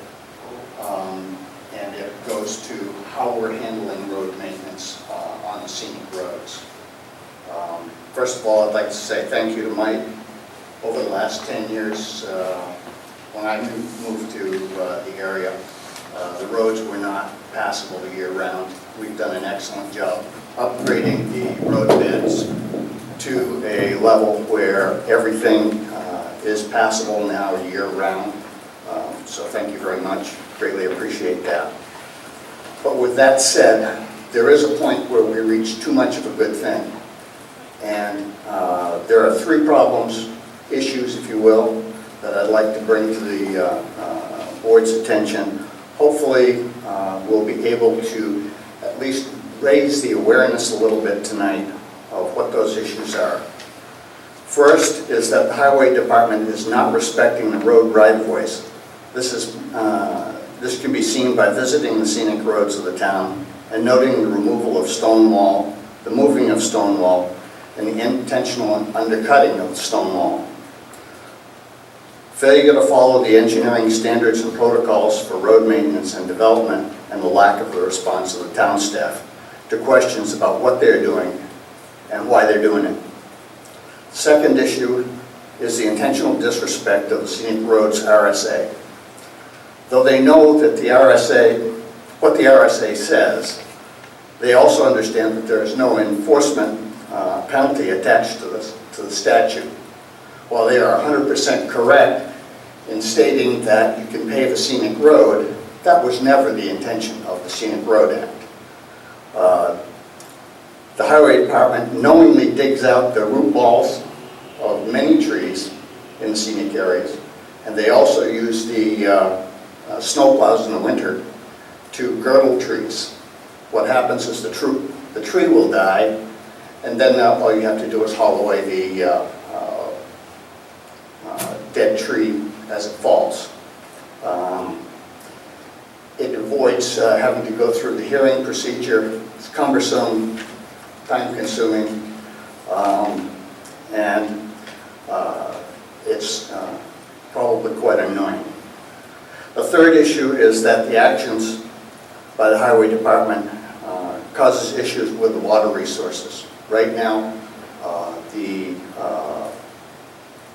and it goes to how we're handling road maintenance on the scenic roads. First of all, I'd like to say thank you to Mike. Over the last 10 years, when I moved to the area, the roads were not passable year-round. We've done an excellent job upgrading the road beds to a level where everything is passable now year-round. So thank you very much. Greatly appreciate that. But with that said, there is a point where we reach too much of a good thing. And there are 3 problems, issues, if you will, that I'd like to bring to the board's attention. Hopefully, we'll be able to at least raise the awareness a little bit tonight of what those issues are. First is that the highway department is not respecting the road right-of-ways. This can be seen by visiting the scenic roads of the town and noting the removal of stone wall, the moving of stone wall, and the intentional undercutting of the stone wall. Failure to follow the engineering standards and protocols for road maintenance and development, and the lack of the response of the town staff to questions about what they're doing and why they're doing it. Second issue is the intentional disrespect of the Scenic Roads RSA. Though they know that the RSA, what the RSA says, they also understand that there is no enforcement penalty attached to the statute. While they are 100% correct in stating that you can pave a scenic road, that was never the intention of the Scenic Road Act. The Highway Department knowingly digs out the root balls of many trees in the scenic areas, and they also use the snowplows in the winter to girdle trees. What happens is the tree will die, and then all you have to do is haul away the dead tree as it falls. It avoids having to go through the hearing procedure. It's cumbersome, time-consuming, and it's probably quite annoying. The third issue is that the actions by the Highway Department causes issues with the water resources. Right now,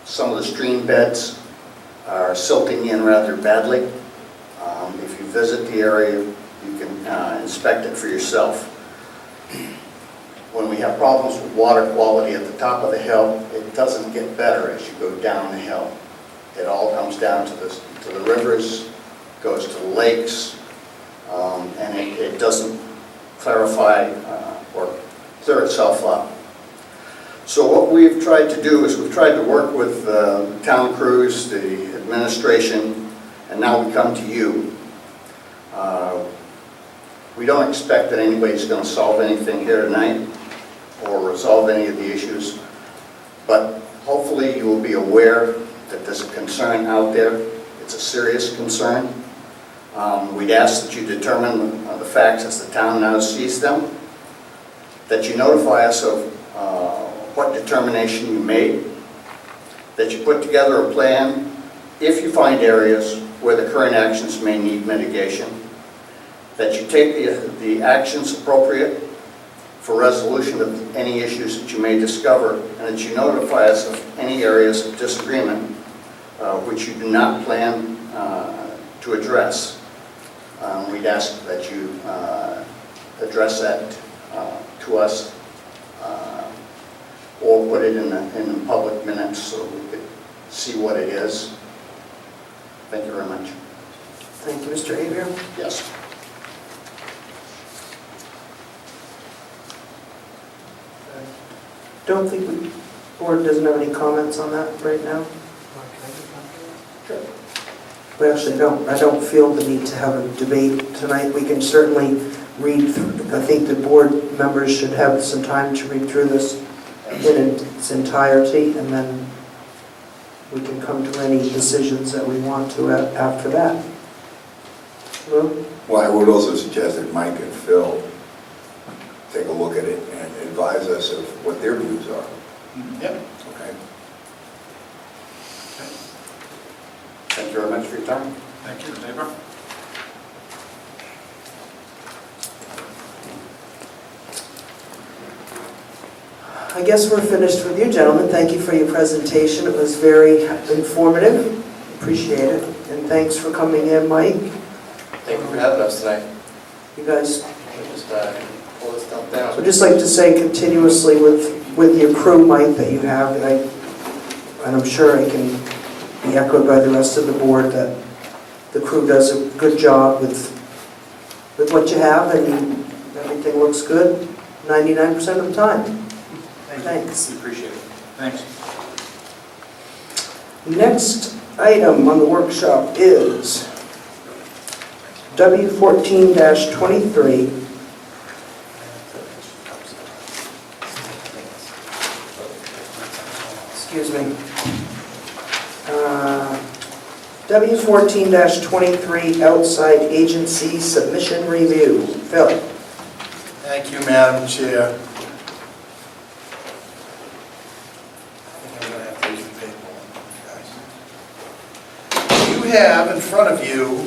some of the stream beds are silting in rather badly. If you visit the area, you can inspect it for yourself. When we have problems with water quality at the top of the hill, it doesn't get better as you go down the hill. It all comes down to the rivers, goes to the lakes, and it doesn't clarify or clear itself up. So what we've tried to do is we've tried to work with town crews, the administration, and now we come to you. We don't expect that anybody's going to solve anything here tonight or resolve any of the issues, but hopefully you will be aware that there's a concern out there. It's a serious concern. We'd ask that you determine the facts as the town now sees them, that you notify us of what determination you made, that you put together a plan if you find areas where the current actions may need mitigation, that you take the actions appropriate for resolution of any issues that you may discover, and that you notify us of any areas of disagreement which you do not plan to address. We'd ask that you address that to us or put it in the public minutes so we could see what it is. Thank you very much. Thank you, Mr. Avier. Yes. Don't think the board doesn't have any comments on that right now. We actually don't. I don't feel the need to have a debate tonight. We can certainly read through. I think the board members should have some time to read through this in its entirety, and then we can come to any decisions that we want to after that. Lou? Well, I would also suggest that Mike and Phil take a look at it and advise us of what their views are. Yep. Okay? Thank you very much for your time. Thank you, neighbor. I guess we're finished with you, gentlemen. Thank you for your presentation. It was very informative. Appreciate it. And thanks for coming in, Mike. Thank you for having us tonight. You guys, We'll just pull this stuff down. I'd just like to say continuously with your crew, Mike, that you have, and I'm sure it can be echoed by the rest of the board, that the crew does a good job with what you have, and everything looks good 99% of the time. Thanks. We appreciate it. Thanks. Next item on the workshop is W14-23. Excuse me. W14-23 outside agency submission review. Phil. Thank you, Madam Chair. You have in front of you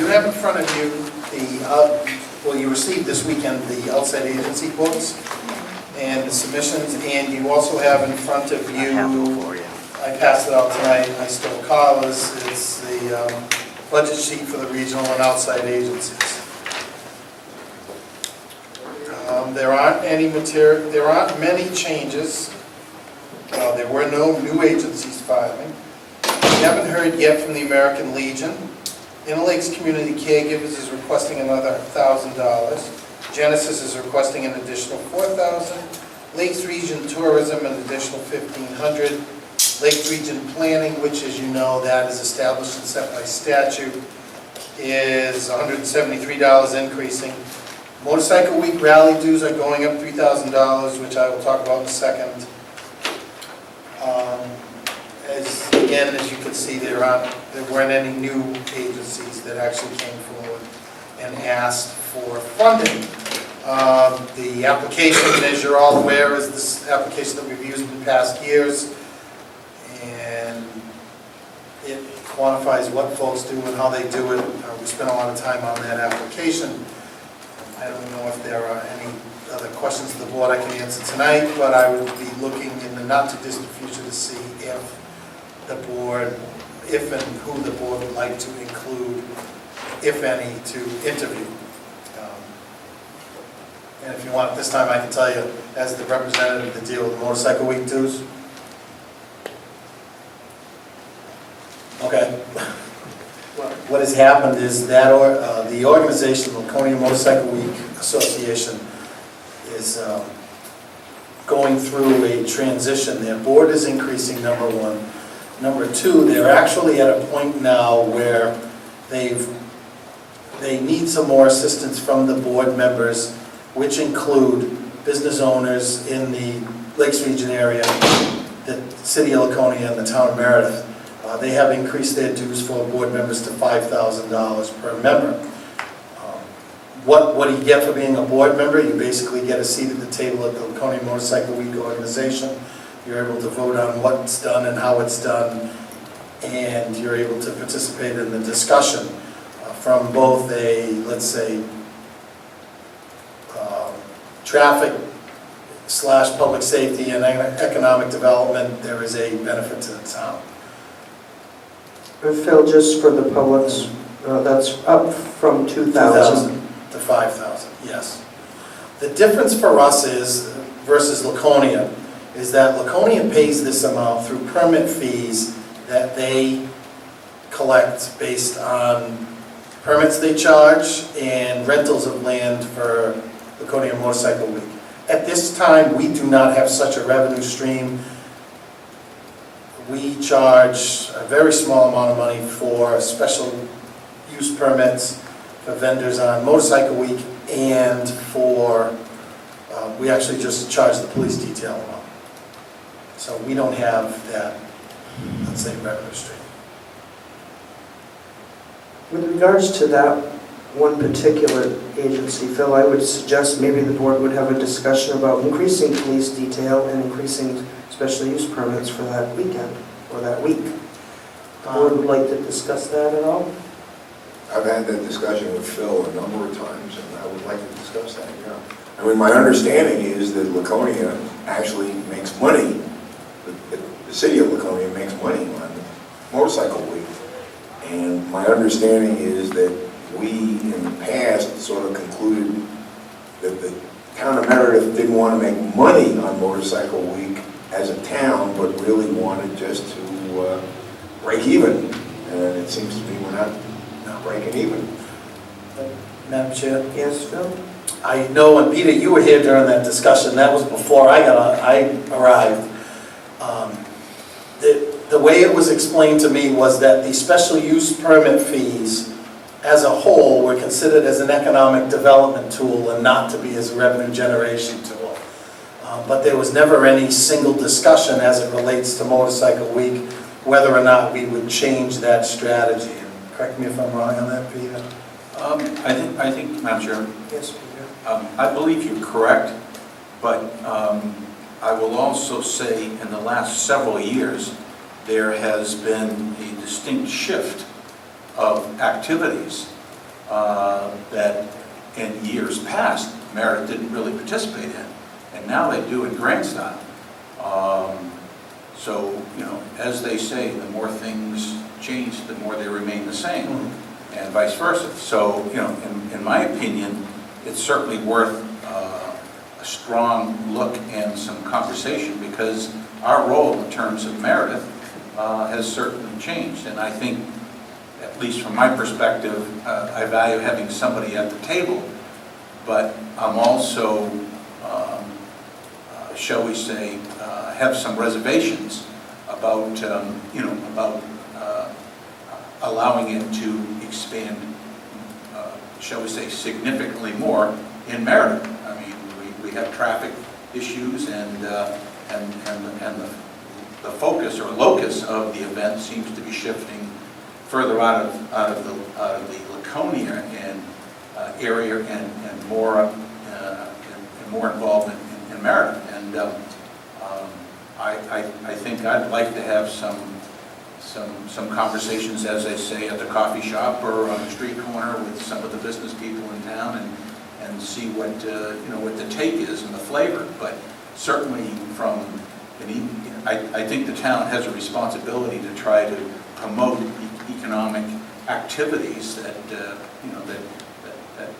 have in front of you well, you received this weekend the outside agency quotes. and the submissions, and you also have in front of you, I passed it out tonight, I stole Carla's, it's the budget sheet for the regional and outside agencies. There aren't many changes. There were no new agencies filing. We haven't heard yet from the American Legion. Interlakes Community Caregivers is requesting another $1,000. Genesis is requesting an additional $4,000. Lakes Region Tourism an additional $1,500. Lakes Region Planning, which, as you know, that is established and set by statute, is $173 increasing. Motorcycle Week rally dues are going up $3,000, which I will talk about in a second. As you can see, there weren't any new agencies that actually came forward and asked for funding. The application, as you're all aware, is this application that we've used in past years, and it quantifies what folks do and how they do it. We spent a lot of time on that application. I don't know if there are any other questions of the board I can answer tonight, but I would be looking in the not-too-distant future to see if the board, if and who the board would like to include, if any, to interview. And if you want, this time I can tell you, as the representative, the deal with the Motorcycle Week dues. Okay. What has happened is that the organization, the Laconia Motorcycle Week Association, is going through a transition. Their board is increasing, number one. Number two, they're actually at a point now where they need some more assistance from the board members, which include business owners in the Lakes Region area, the city of Laconia, and the town of Meredith. They have increased their dues for board members to $5,000 per member. What do you get for being a board member? You basically get a seat at the table at the Laconia Motorcycle Week organization. You're able to vote on what's done and how it's done, and you're able to participate in the discussion from both a, let's say, traffic / public safety and economic development. There is a benefit to the town. Phil, just for the public's, that's up from 2,000 to 5,000, yes. The difference for us is, versus Laconia, is that Laconia pays this amount through permit fees that they collect based on permits they charge and rentals of land for Laconia Motorcycle Week. At this time, we do not have such a revenue stream. We charge a very small amount of money for special use permits for vendors on Motorcycle Week, and for, we actually just charge the police detail amount. So we don't have that, let's say, revenue stream. With regards to that one particular agency, Phil, I would suggest maybe the board would have a discussion about increasing police detail and increasing special use permits for that weekend or that week. The board would like to discuss that at all? I've had that discussion with Phil a number of times, and I would like to discuss that, yeah. I mean, my understanding is that Laconia actually makes money, the city of Laconia makes money on Motorcycle Week. And my understanding is that we, in the past, sort of concluded that the town of Meredith didn't want to make money on Motorcycle Week as a town, but really wanted just to break even. And it seems to me we're not breaking even. Madam Chair? Yes, Phil? I know, and Peter, you were here during that discussion. That was before I arrived. The way it was explained to me was that the special use permit fees as a whole were considered as an economic development tool and not to be as a revenue generation tool. But there was never any single discussion as it relates to Motorcycle Week whether or not we would change that strategy. And correct me if I'm wrong on that, Peter. I think, Madam Chair, Yes, Peter. I believe you're correct, but I will also say in the last several years, there has been a distinct shift of activities that in years past, Meredith didn't really participate in. and now they do in grand style. So, as they say, the more things change, the more they remain the same, and vice versa. So, in my opinion, it's certainly worth a strong look and some conversation, because our role in terms of Meredith has certainly changed. And I think, at least from my perspective, I value having somebody at the table, but I'm also, shall we say, have some reservations about, about allowing it to expand, shall we say, significantly more in Meredith. I mean, we have traffic issues, and the focus or locus of the event seems to be shifting further out of the Laconia and area, and more involvement in Meredith. And I think I'd like to have some conversations, as they say, at the coffee shop or on the street corner with some of the business people in town, and see what what the take is and the flavor. But certainly I think the town has a responsibility to try to promote economic activities that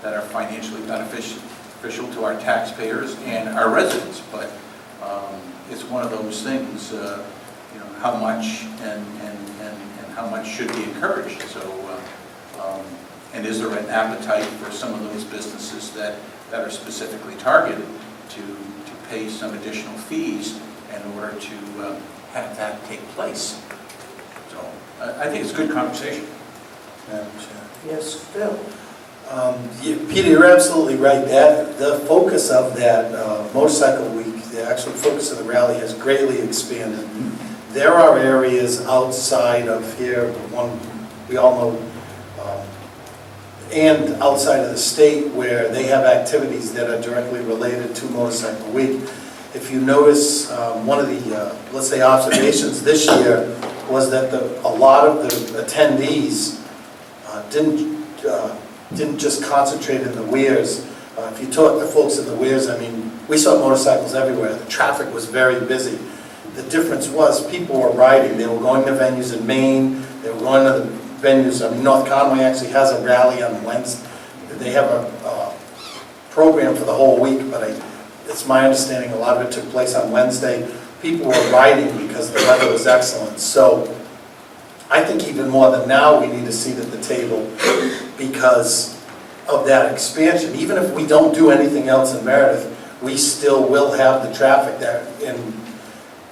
that are financially beneficial to our taxpayers and our residents. But it's one of those things, how much and how much should be encouraged. So, and is there an appetite for some of those businesses that are specifically targeted to pay some additional fees in order to have that take place? So, I think it's a good conversation. Madam Chair. Yes, Phil? Peter, you're absolutely right. The focus of that motorcycle week, the actual focus of the rally has greatly expanded. There are areas outside of here, one we all know, and outside of the state, where they have activities that are directly related to Motorcycle Week. If you notice, one of the, let's say, observations this year was that a lot of the attendees didn't just concentrate in the weirs. If you talk to folks in the weirs, I mean, we saw motorcycles everywhere. The traffic was very busy. The difference was people were riding. They were going to venues in Maine. They were going to the venues. I mean, North Conway actually has a rally on Wednesday. They have a program for the whole week, but it's my understanding a lot of it took place on Wednesday. People were riding because the weather was excellent. So I think even more than now, we need a seat at the table because of that expansion. Even if we don't do anything else in Meredith, we still will have the traffic that in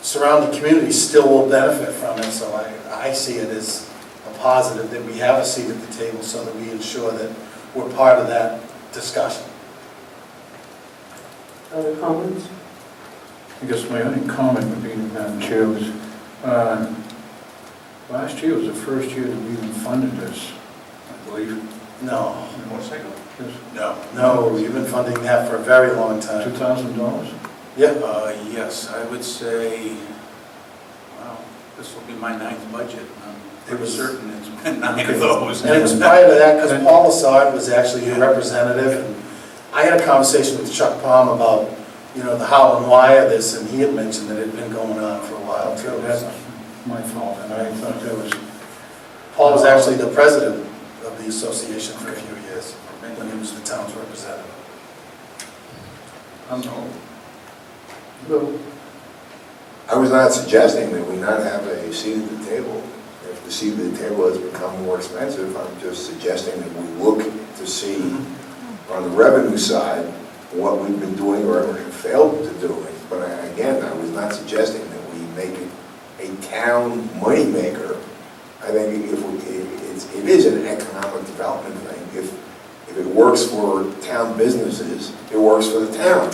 surrounding communities still will benefit from it. So I see it as a positive that we have a seat at the table so that we ensure that we're part of that discussion. Other comments? I guess my only comment would be, Madam Chair, was last year was the first year that we even funded this, I believe. No. Motorcycle? Yes. No, you've been funding that for a very long time. $2,000? Yeah. Yes, I would say, well, this will be my 9th budget. I'm pretty certain it's been 9 of those. And it was prior to that because Paul Lassard was actually your representative. And I had a conversation with Chuck Palm about, the how and why of this, and he had mentioned that it had been going on for a while too. That's my fault, and I thought that was... Paul was actually the president of the association for a few years when he was the town's representative. Lou? I was not suggesting that we not have a seat at the table. If the seat at the table has become more expensive, I'm just suggesting that we look to see on the revenue side what we've been doing or have failed to do. But again, I was not suggesting that we make it a town moneymaker. I think it is an economic development thing. If it works for town businesses, it works for the town.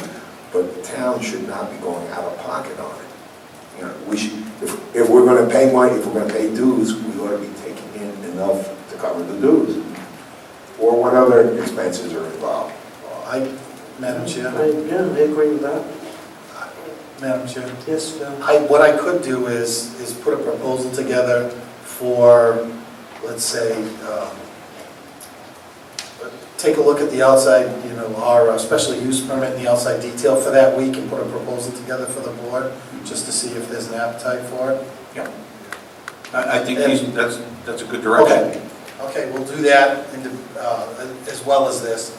But the town should not be going out of pocket on it. We should, if we're going to pay money, if we're going to pay dues, we ought to be taking in enough to cover the dues, or what other expenses are involved. Madam Chair. I agree with that. Madam Chair. Yes, Phil? What I could do is put a proposal together for, let's say, take a look at the outside, our special use permit and the outside detail for that week and put a proposal together for the board, just to see if there's an appetite for it? Yeah. I think that's a good direction. Okay, we'll do that as well as this.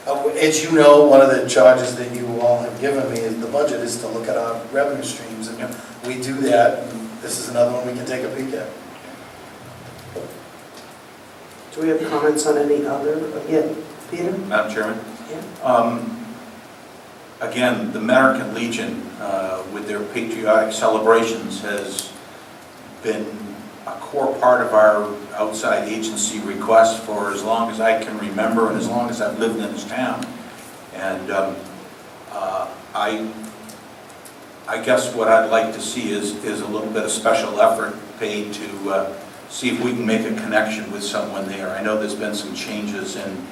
As you know, one of the charges that you all have given me is the budget is to look at our revenue streams, and we do that, and this is another one we can take a peek at. Do we have comments on any other, again, Peter? Madam Chairman? Yeah. Again, the American Legion, with their patriotic celebrations, has been a core part of our outside agency requests for as long as I can remember and as long as I've lived in this town. And I guess what I'd like to see is a little bit of special effort paid to see if we can make a connection with someone there. I know there's been some changes in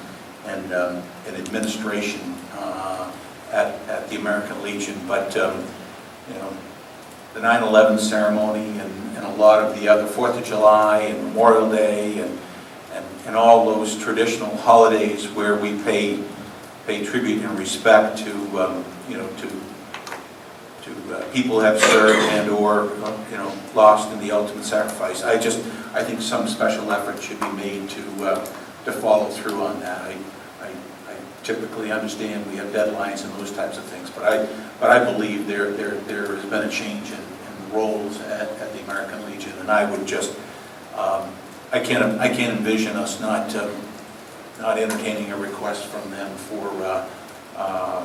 administration at the American Legion, but the 9/11 ceremony and a lot of the other 4th of July and Memorial Day and all those traditional holidays where we pay tribute and respect to people who have served and or lost in the ultimate sacrifice. I think some special effort should be made to follow through on that. I typically understand we have deadlines and those types of things, but I believe there has been a change in roles at the American Legion, and I would just I can't envision us not entertaining a request from them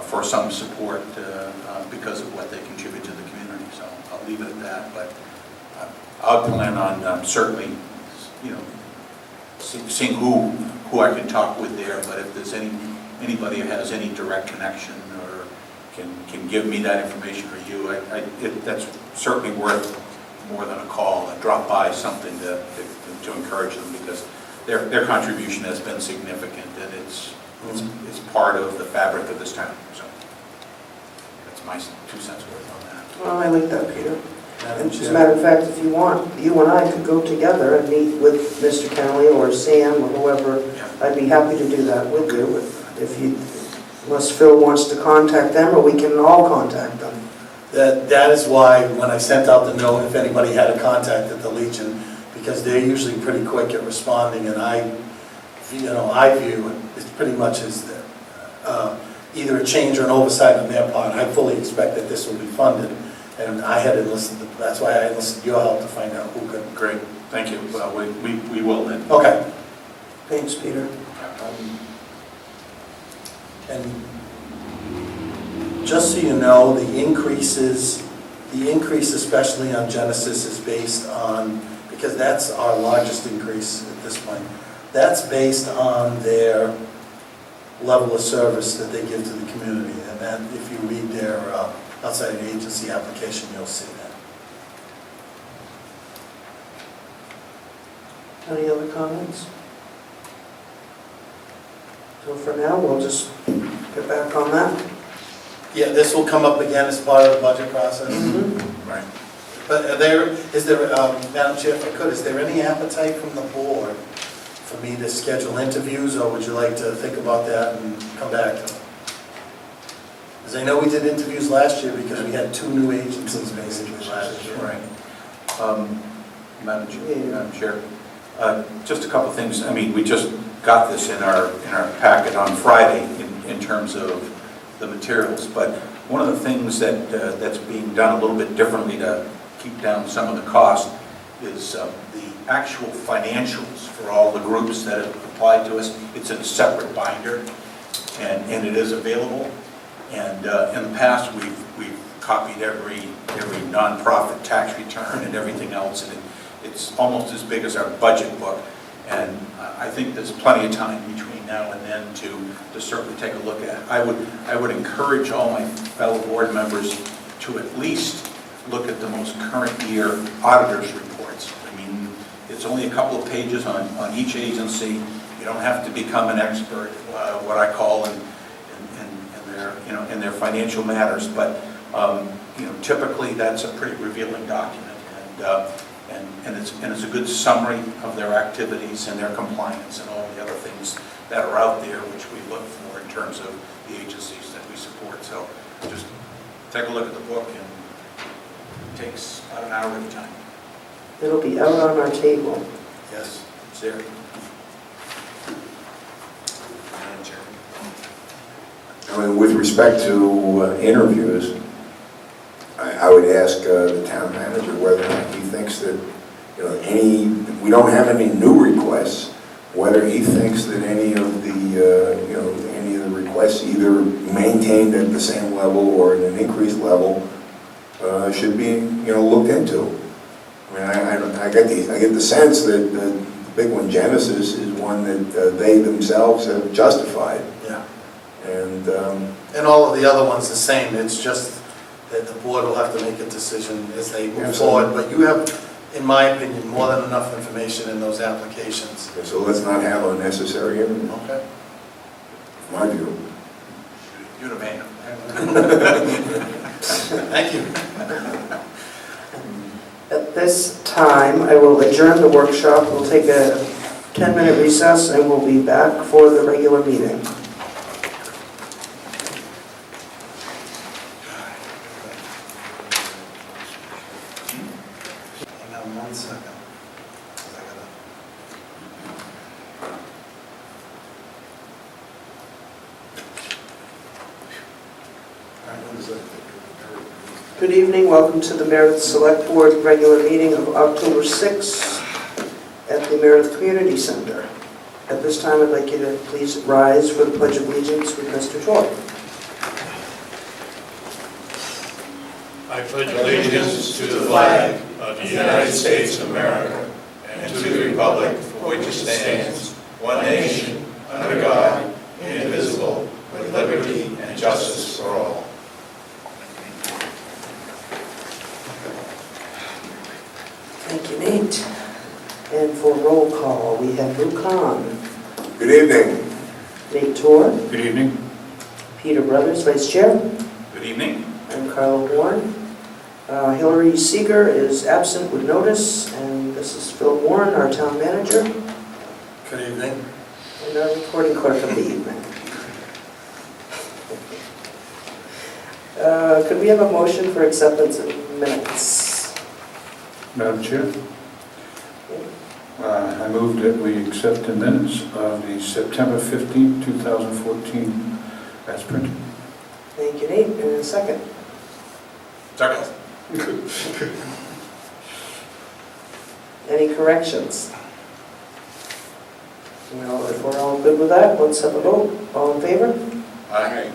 for some support because of what they contribute to the community. So I'll leave it at that, but I'll plan on certainly seeing who I can talk with there. But if there's anybody who has any direct connection or can give me that information, or you, that's certainly worth more than a call. A drop by something to encourage them, because their contribution has been significant, and it's part of the fabric of this town. So that's my 2 cents worth on that. Well, I like that, Peter. And as a matter of fact, if you want, you and I could go together and meet with Mr. Kennelly or Sam or whoever. I'd be happy to do that with you, unless Phil wants to contact them, or we can all contact them. That is why when I sent out the note, if anybody had a contact at the Legion, because they're usually pretty quick at responding, and I view it pretty much as either a change or an oversight on their part. I fully expect that this will be funded, and I had enlisted, that's why I enlisted your help to find out who could. Great, thank you. Well, we will then. Okay. Thanks, Peter. And just so you know, the increase especially on Genesis is based on, because that's our largest increase at this point, that's based on their level of service that they give to the community. And that, if you read their outside agency application, you'll see that. Any other comments? So for now, we'll just get back on that. Yeah, this will come up again as part of the budget process. Mm-hmm. Right. But is there, Madam Chair, if I could, is there any appetite from the board for me to schedule interviews, or would you like to think about that and come back to it? Because I know we did interviews last year because we had 2 new agencies basically last year. Right. Madam Chair, just a couple of things. I mean, we just got this in our packet on Friday in terms of the materials, but one of the things that's being done a little bit differently to keep down some of the cost is the actual financials for all the groups that have applied to us. It's in a separate binder, and it is available. And in the past, we've copied every nonprofit tax return and everything else, and it's almost as big as our budget book. And I think there's plenty of time between now and then to certainly take a look at it. I would encourage all my fellow board members to at least look at the most current year auditor's reports. I mean, it's only a couple of pages on each agency. You don't have to become an expert, what I call in their financial matters, but typically that's a pretty revealing document. and it's a good summary of their activities and their compliance and all the other things that are out there, which we look for in terms of the agencies that we support. So just take a look at the book, and it takes about an hour at a time. It'll be out on our table. Yes, it's there. Madam Chair. I mean, with respect to interviews, I would ask the town manager whether or not he thinks that, we don't have any new requests, whether he thinks that any of the requests either maintained at the same level or at an increased level should be, looked into. I mean, I get the sense that the big one, Genesis, is one that they themselves have justified. Yeah. And all of the other ones the same, it's just that the board will have to make a decision as they move forward. But you have, in my opinion, more than enough information in those applications. so let's not have unnecessary interviews, Okay. my view. You're the man. Thank you. At this time, I will adjourn the workshop. We'll take a 10-minute recess, and we'll be back for the regular meeting. Hang on 1 second. Good evening, welcome to the Meredith Select Board regular meeting of October 6th at the Meredith Community Center. At this time, I'd like you to please rise for the Pledge of Allegiance with Mr. Toy. I pledge allegiance to the flag of the United States of America and to the republic for which it stands, one nation, under God, indivisible, with liberty and justice for all. Thank you, Nate. And for roll call, we have Lou Kahn, Good evening. Nate Torr, Good evening. Peter Brothers, Vice Chair. Good evening. I'm Carla Warren. Hillary Seeger is absent with notice, and this is Phil Warren, our town manager, Good evening. and our recording clerk of the evening. Could we have a motion for acceptance of minutes? Madam Chair, I move that we accept the minutes of the September 15, 2014 as printed. Thank you, Nate, and a second. Second. Any corrections? Well, if we're all good with that, let's have a vote. All in favor? Aye.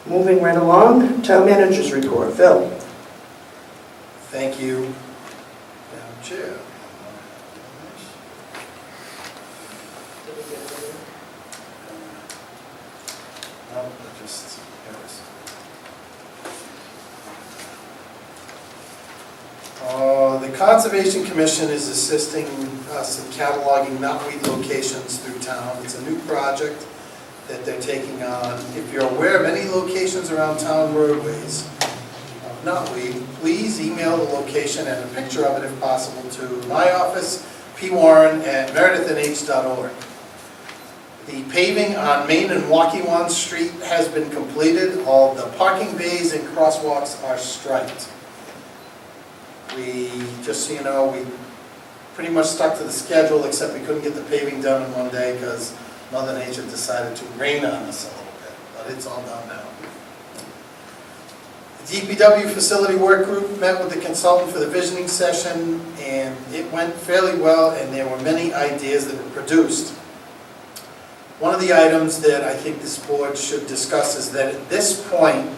Moving right along, town manager's report. Phil? Thank you, Madam Chair. No, just, here it is. The Conservation Commission is assisting us in cataloging knotweed locations through town. It's a new project that they're taking on. If you're aware of any locations around town roadways of knotweed, please email the location and a picture of it if possible to my office, pwarren@meredithnh.org. The paving on Main and Waukee Street has been completed. All the parking bays and crosswalks are striped. We, just so you know, we pretty much stuck to the schedule, except we couldn't get the paving done in one day because Mother Nature decided to rain on us a little bit, but it's all done now. The DPW facility work group met with the consultant for the visioning session, and it went fairly well, and there were many ideas that were produced. One of the items that I think this board should discuss is that at this point,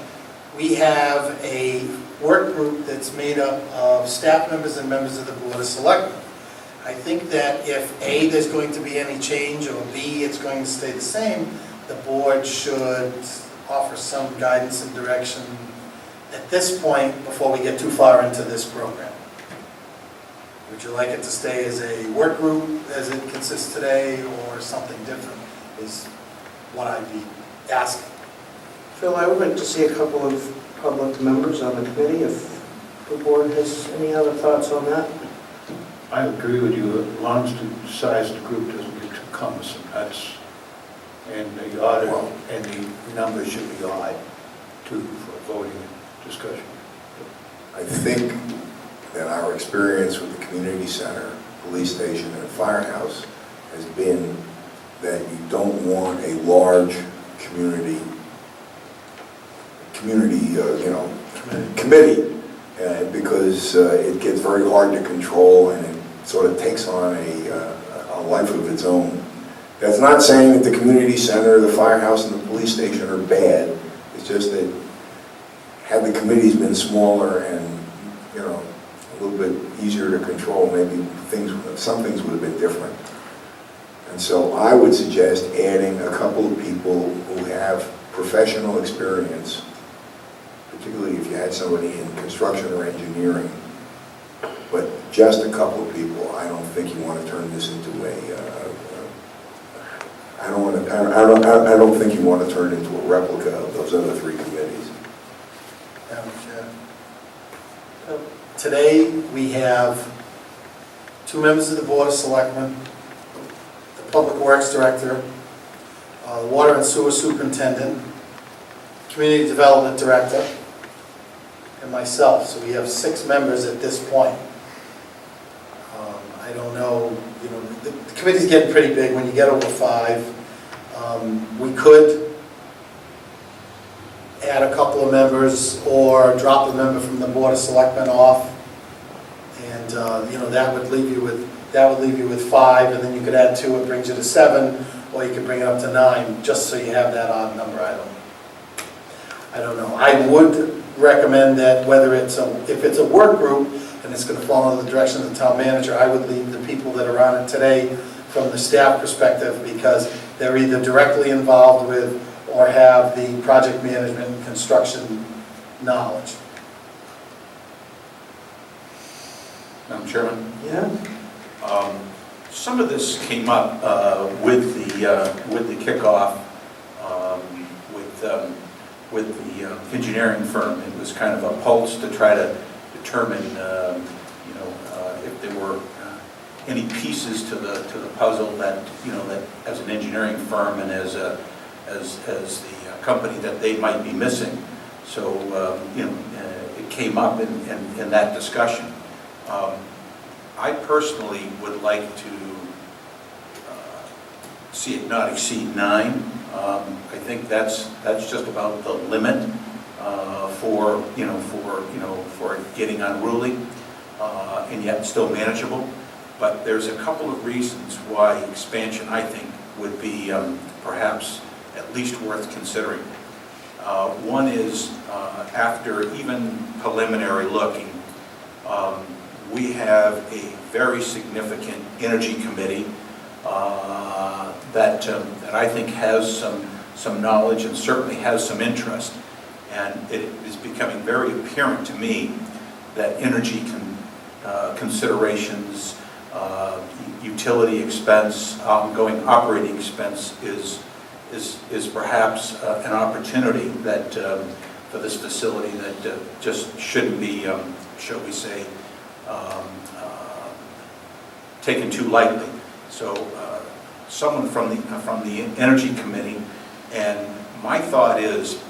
we have a work group that's made up of staff members and members of the Board of Selectmen. I think that if A, there's going to be any change, or B, it's going to stay the same, the board should offer some guidance and direction at this point before we get too far into this program. Would you like it to stay as a work group as it consists today, or something different is what I'd be asking. Phil, I would like to see a couple of public members on the committee if the board has any other thoughts on that? I agree with you, as long as the size of the group doesn't get too cumbersome, and the audit, and the numbers should be odd, too, for voting and discussion. I think that our experience with the community center, police station, and firehouse has been that you don't want a large community, committee, because it gets very hard to control and it sort of takes on a life of its own. That's not saying that the community center, the firehouse, and the police station are bad. It's just that had the committees been smaller and, a little bit easier to control, maybe some things would have been different. And so I would suggest adding a couple of people who have professional experience, particularly if you had somebody in construction or engineering, but just a couple of people. I don't think you want to turn this into I don't think you want to turn it into a replica of those other three committees. Madam Chair. Today, we have 2 members of the Board of Selectmen, the Public Works Director, the Water and Sewer Superintendent, Community Development Director, and myself. So we have 6 members at this point. I don't know, the committee's getting pretty big when you get over 5. We could add a couple of members or drop a member from the Board of Selectmen off, and that would leave you with 5, and then you could add 2, it brings you to 7, or you could bring it up to 9, just so you have that odd number. I don't know. I would recommend that if it's a work group and it's going to fall under the direction of the town manager, I would leave the people that are on it today from the staff perspective, because they're either directly involved with or have the project management and construction knowledge. Madam Chairman? Yeah? Some of this came up with the kickoff with the engineering firm. It was kind of a pulse to try to determine, if there were any pieces to the puzzle that that as an engineering firm and as the company that they might be missing. So it came up in that discussion. I personally would like to see it not exceed 9. I think that's just about the limit for getting unruly and yet still manageable. But there's a couple of reasons why expansion, I think, would be perhaps at least worth considering. One is, after even preliminary looking, we have a very significant energy committee that I think has some knowledge and certainly has some interest. And it is becoming very apparent to me that energy considerations, utility expense, ongoing operating expense is perhaps an opportunity that for this facility that just shouldn't be, shall we say, taken too lightly. So someone from the Energy Committee, and my thought is,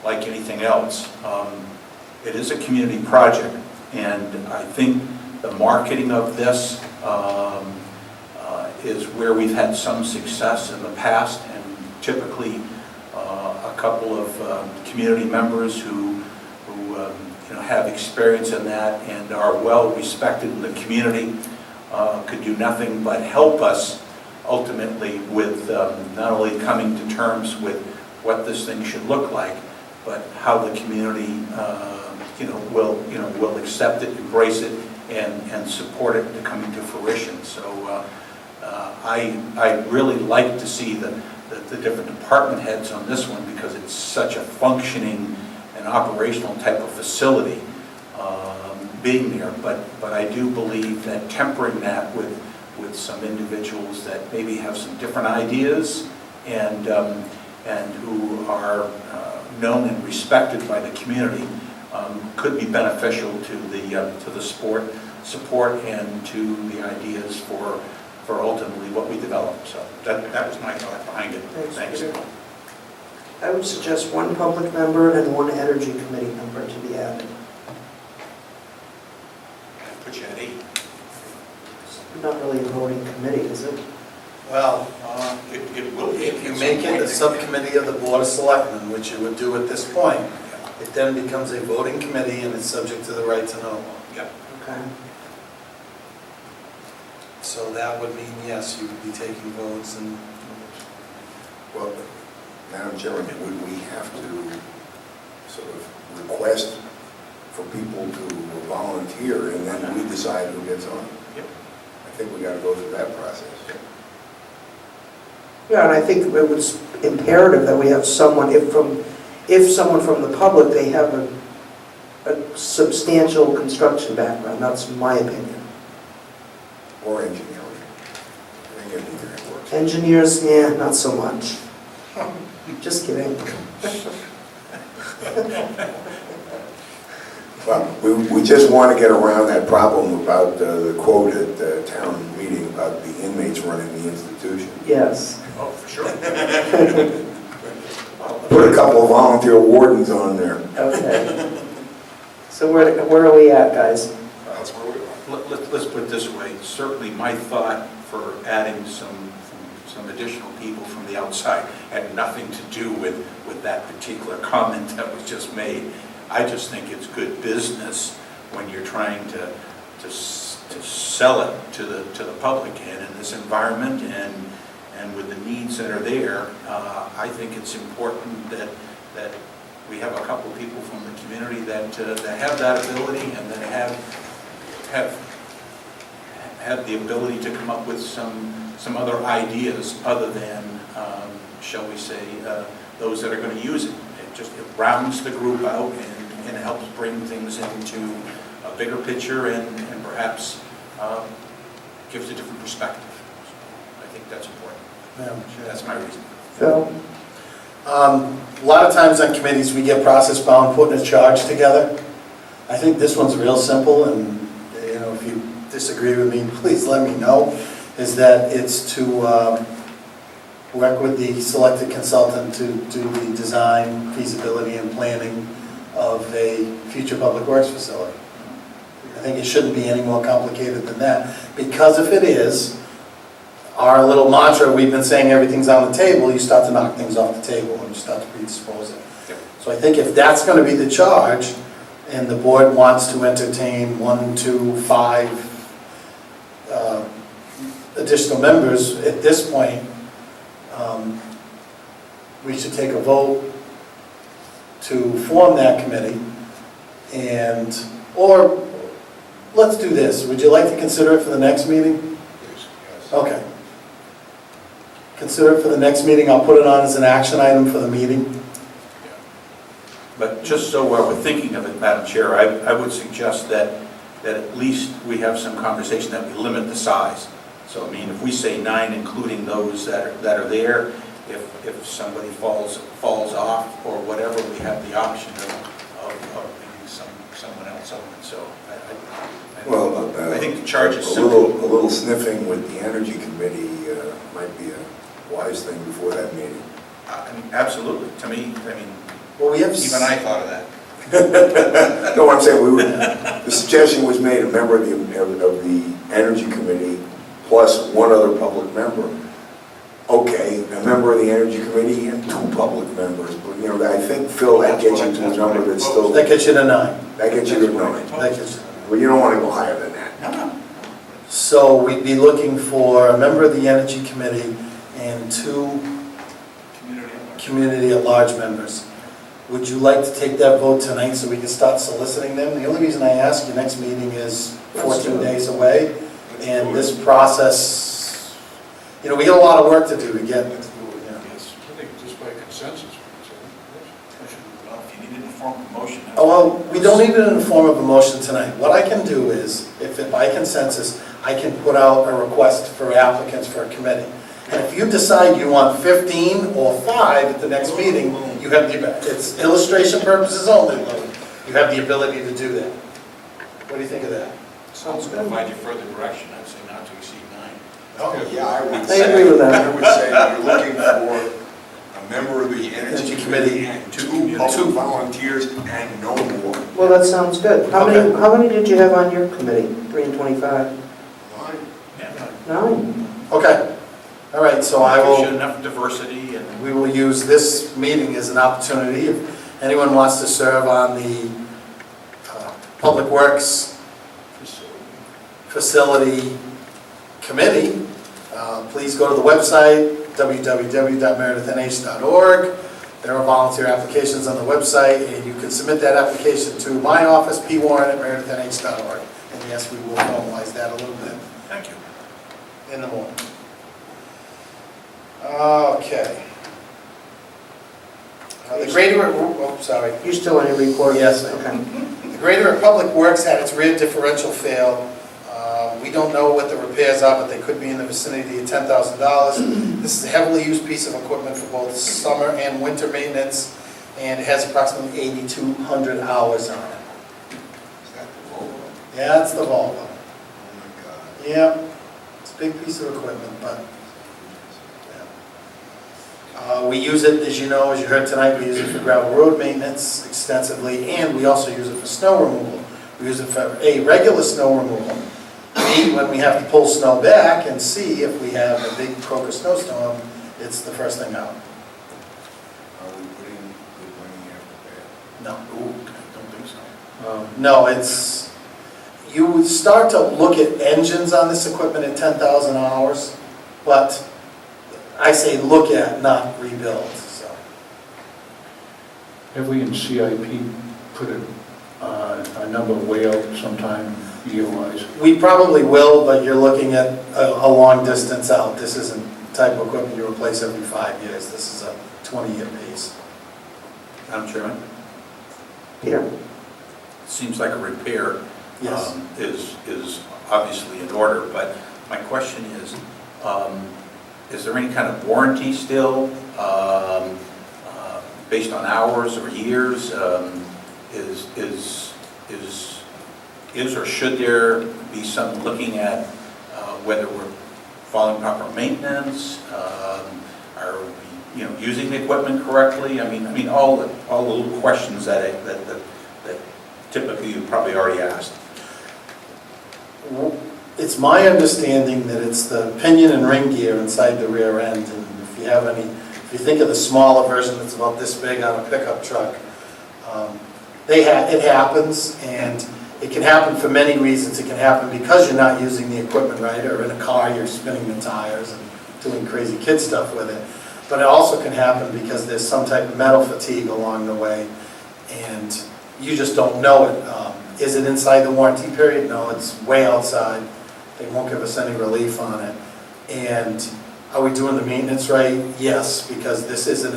like anything else, it is a community project, and I think the marketing of this is where we've had some success in the past, and typically a couple of community members who have experience in that and are well respected in the community could do nothing but help us ultimately with not only coming to terms with what this thing should look like, but how the community will accept it, embrace it, and support it to coming to fruition. So I'd really like to see the different department heads on this one, because it's such a functioning and operational type of facility being there. But I do believe that tempering that with some individuals that maybe have some different ideas and who are known and respected by the community could be beneficial to the support and to the ideas for ultimately what we develop. So that was my thought behind it. Thanks. I would suggest one public member and one energy committee member to be added. Put you at 8. It's not really a voting committee, is it? Well, It will be. if you make it a subcommittee of the Board of Selectmen, which you would do at this point, it then becomes a voting committee and it's subject to the right to know. Yeah. Okay. So that would mean, yes, you would be taking votes and... Well, Madam Chairman, would we have to sort of request for people to volunteer and then we decide who gets on? Yep. I think we got to go through that process. Yeah, and I think it was imperative that we have someone, if someone from the public, they have a substantial construction background. That's my opinion. Or engineering. I think engineering works. Engineers, yeah, not so much. Just kidding. Well, we just want to get around that problem about the quote at the town meeting about the inmates running the institution. Yes. Oh, for sure. Put a couple of volunteer wardens on there. Okay. So where are we at, guys? That's where we are. Let's put it this way. Certainly my thought for adding some additional people from the outside had nothing to do with that particular comment that was just made. I just think it's good business when you're trying to sell it to the public, and in this environment and with the needs that are there, I think it's important that we have a couple people from the community that have that ability and that have the ability to come up with some other ideas other than, shall we say, those that are going to use it. It rounds the group out and helps bring things into a bigger picture and perhaps gives a different perspective. So I think that's important. That's my reason. Phil? A lot of times on committees, we get process bound putting a charge together. I think this one's real simple, and if you disagree with me, please let me know, is that it's to work with the selected consultant to do the design, feasibility, and planning of a future public works facility. I think it shouldn't be any more complicated than that, because if it is, our little mantra, we've been saying everything's on the table, you start to knock things off the table and you start to predispose it. So I think if that's going to be the charge, and the board wants to entertain 1, 2, 5 additional members, at this point, we should take a vote to form that committee, or let's do this. Would you like to consider it for the next meeting? Okay. Consider it for the next meeting. I'll put it on as an action item for the meeting. But just so while we're thinking of it, Madam Chair, I would suggest that at least we have some conversation that we limit the size. So, I mean, if we say 9, including those that are there, if somebody falls off or whatever, we have the option of bringing someone else on. So, I think the charge is simple. A little sniffing with the Energy Committee might be a wise thing before that meeting. Absolutely. To me, Well, we have even I thought of that. No, I'm saying the suggestion was made, a member of the Energy Committee plus one other public member. Okay, a member of the Energy Committee and 2 public members, but I think, Phil, that gets you to a number that's still... That gets you to 9. That gets you to 9. That gets you to 9. Well, you don't want to go higher than that. No. So we'd be looking for a member of the Energy Committee and 2 community at large members. Would you like to take that vote tonight so we can start soliciting them? The only reason I ask, your next meeting is 14 days away, and this process, we got a lot of work to do to get. Yes, I think just by consensus. Well, if you needed a form of motion. Oh, well, we don't need it in the form of a motion tonight. What I can do is, if by consensus, I can put out a request for applicants for a committee. And if you decide you want 15 or 5 at the next meeting, you have it's illustration purposes only. you have the ability to do that. What do you think of that? Sounds good. Provide you further direction, I'd say not to exceed 9. Oh, yeah, I would I say. agree with that. I would say you're looking for a member of the Energy Committee and two public volunteers and no more. Well, that sounds good. Okay. How many did you have on your committee? 3 and 25? Yeah, 9? Okay, all right, so I gives you will, enough diversity and we will use this meeting as an opportunity. If anyone wants to serve on the Public Works Facility Committee, please go to the website, www.meredithnh.org. There are volunteer applications on the website, and you can submit that application to my office, pwarren@meredithnh.org. And yes, we will formalize that a little bit thank you. in the morning. Okay. The Greater, sorry. You still on your report? Yes. Okay. The Greater Public Works had its rear differential fail. We don't know what the repairs are, but they could be in the vicinity of $10,000. This is a heavily used piece of equipment for both summer and winter maintenance, and it has approximately 8,200 hours on it. Is that the Volvo? Yeah, it's the Volvo. Oh my God. Yep, it's a big piece of equipment, but, yeah. We use it, as you know, as you heard tonight, we use it for gravel road maintenance extensively, and we also use it for snow removal. We use it for A, regular snow removal, B, when we have to pull snow back, and C, if we have a big crocus snowstorm, it's the first thing out. Are we putting good money after No. Ooh, I don't think so. No, it's, you would start to look at engines on this equipment at 10,000 hours, but I say look at, not rebuild, so. Have we in CIP put a number way out sometime year-wise? We probably will, but you're looking at a long distance out. This isn't the type of equipment you replace every 5 years. This is a 20-year piece. Madam Chairman, Peter? seems like a repair Yes. is obviously in order, but my question is there any kind of warranty still based on hours or years? Is or should there be some looking at whether we're following proper maintenance? Are we, using the equipment correctly? I mean, all the little questions that typically you probably already asked. It's my understanding that it's the pinion and ring gear inside the rear end, and if you think of the smaller version that's about this big on a pickup truck, it happens, and it can happen for many reasons. It can happen because you're not using the equipment right, or in a car you're spinning the tires and doing crazy kid stuff with it. But it also can happen because there's some type of metal fatigue along the way, and you just don't know it. Is it inside the warranty period? No, it's way outside. They won't give us any relief on it. And are we doing the maintenance right? Yes, because this isn't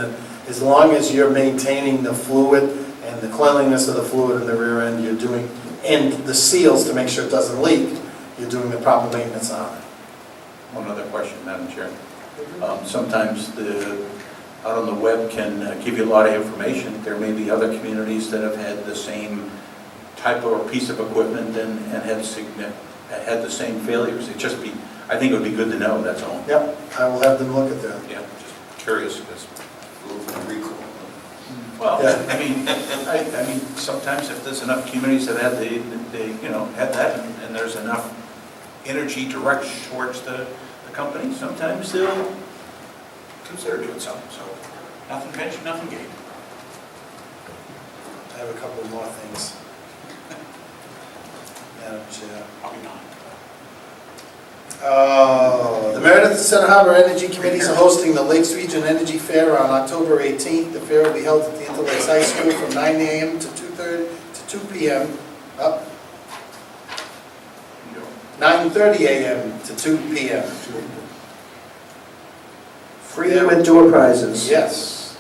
as long as you're maintaining the fluid and the cleanliness of the fluid in the rear end, you're doing, and the seals to make sure it doesn't leak, you're doing the proper maintenance on it. One other question, Madam Chair. Sometimes out on the web can give you a lot of information. There may be other communities that have had the same type or piece of equipment and had the same failures. I think it would be good to know, that's all. Yep, I will have them look at that. Yeah, just curious, because, A little recall. well, Yeah. I mean, sometimes if there's enough communities that had had that, and there's enough energy direct towards the company, sometimes they'll consider doing something. So, nothing ventured, nothing gained. I have a couple more things. Madam Chair. Probably not. The Meredith Center Harbor Energy Committees are hosting the Lakes Region Energy Fair on October 18th. The fair will be held at the Interlakes High School from 9 a.m. to 2 p.m. 9:30 a.m. to 2 p.m. Free with door prizes. Yes.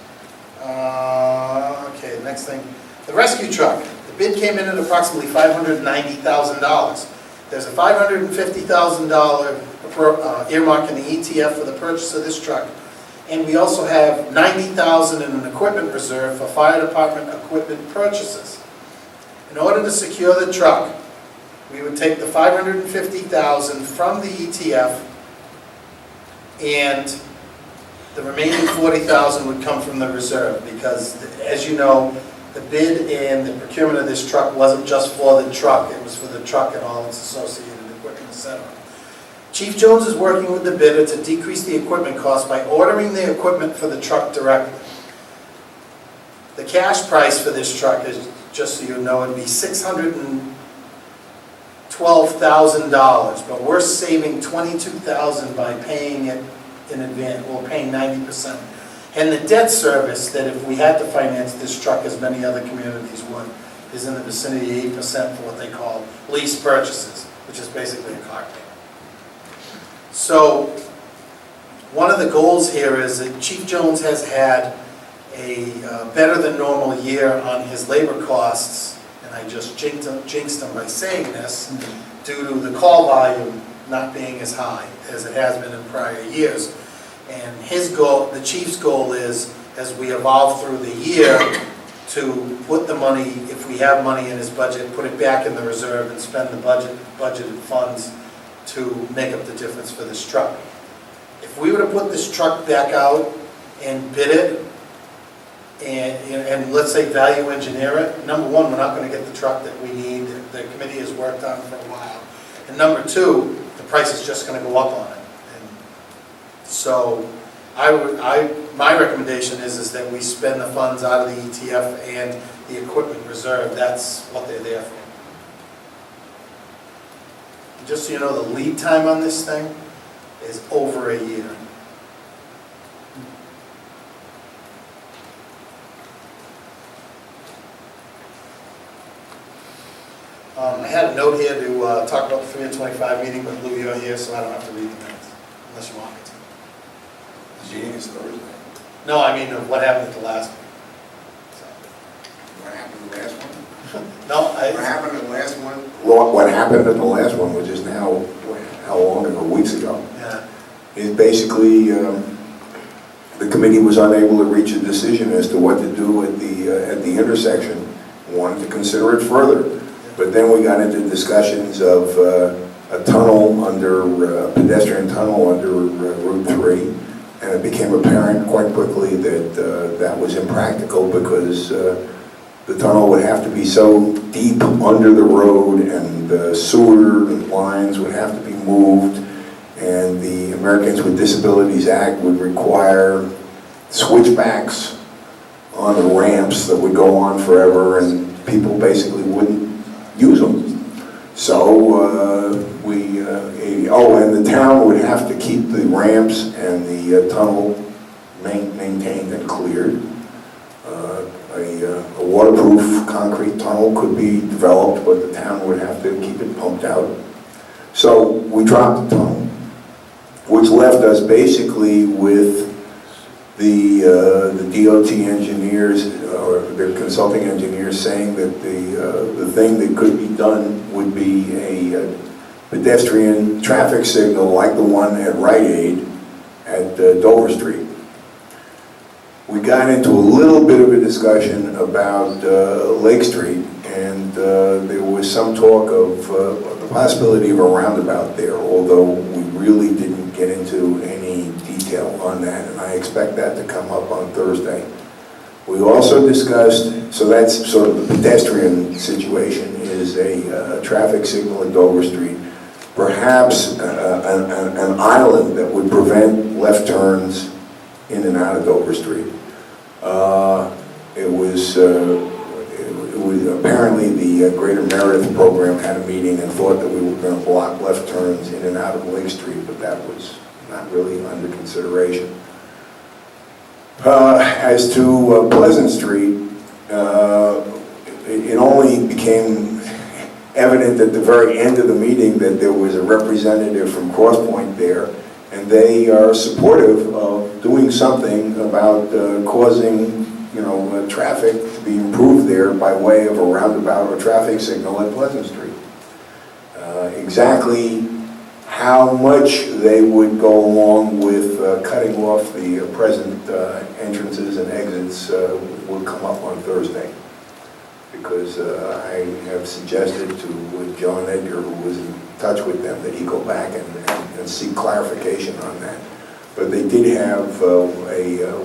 Okay, next thing. The rescue truck. The bid came in at approximately $590,000. There's a $550,000 earmark in the ETF for the purchase of this truck. And we also have $90,000 in an equipment reserve for fire department equipment purchases. In order to secure the truck, we would take the $550,000 from the ETF, and the remaining $40,000 would come from the reserve, because, as you know, the bid and the procurement of this truck wasn't just for the truck, it was for the truck and all its associated equipment, etc. Chief Jones is working with the bidder to decrease the equipment cost by ordering the equipment for the truck directly. The cash price for this truck is, just so you know, would be $612,000, but we're saving $22,000 by paying it in advance. We're paying 90%. And the debt service that if we had to finance this truck, as many other communities would, is in the vicinity of 8% for what they call lease purchases, which is basically a car payment. So one of the goals here is that Chief Jones has had a better than normal year on his labor costs, and I just jinxed him by saying this, due to the call volume not being as high as it has been in prior years. And his goal, the chief's goal is, as we evolve through the year, to put the money, if we have money in his budget, put it back in the reserve and spend the budgeted funds to make up the difference for this truck. If we were to put this truck back out and bid it, and let's say value engineer it, number one, we're not going to get the truck that we need, the committee has worked on for a while. And number two, the price is just going to go up on it. And so my recommendation is that we spend the funds out of the ETF and the equipment reserve. That's what they're there for. Just so you know, the lead time on this thing is over a year. I had a note here to talk about the 325 meeting, but Lou, you're here, so I don't have to read the minutes, unless you want me to. The meeting is Thursday. No, I mean, what happened at the last one. What happened at the last one? No, What happened at the last one? Well, what happened at the last one, which is now, how long ago, weeks ago, yeah. is basically the committee was unable to reach a decision as to what to do at the intersection. Wanted to consider it further. But then we got into discussions of a tunnel under, a pedestrian tunnel under Route 3, and it became apparent quite quickly that that was impractical because the tunnel would have to be so deep under the road, and the sewer lines would have to be moved, and the Americans with Disabilities Act would require switchbacks on the ramps that would go on forever, and people basically wouldn't use them. So and the town would have to keep the ramps and the tunnel maintained and cleared. A waterproof concrete tunnel could be developed, but the town would have to keep it pumped out. So we dropped the tunnel, which left us basically with the DOT engineers, or the consulting engineers, saying that the thing that could be done would be a pedestrian traffic signal like the one at Rite Aid at Dover Street. We got into a little bit of a discussion about Lake Street, and there was some talk of the possibility of a roundabout there, although we really didn't get into any detail on that, and I expect that to come up on Thursday. We also discussed, so that's sort of the pedestrian situation, is a traffic signal at Dover Street, perhaps an island that would prevent left turns in and out of Dover Street. It was apparently the Greater Meredith program had a meeting and thought that we were going to block left turns in and out of Lake Street, but that was not really under consideration. As to Pleasant Street, it only became evident at the very end of the meeting that there was a representative from Crosspoint there, and they are supportive of doing something about causing, traffic to be improved there by way of a roundabout or traffic signal at Pleasant Street. Exactly how much they would go along with cutting off the present entrances and exits will come up on Thursday. because I have suggested to John Edgar, who was in touch with them, that he go back and seek clarification on that. But they did have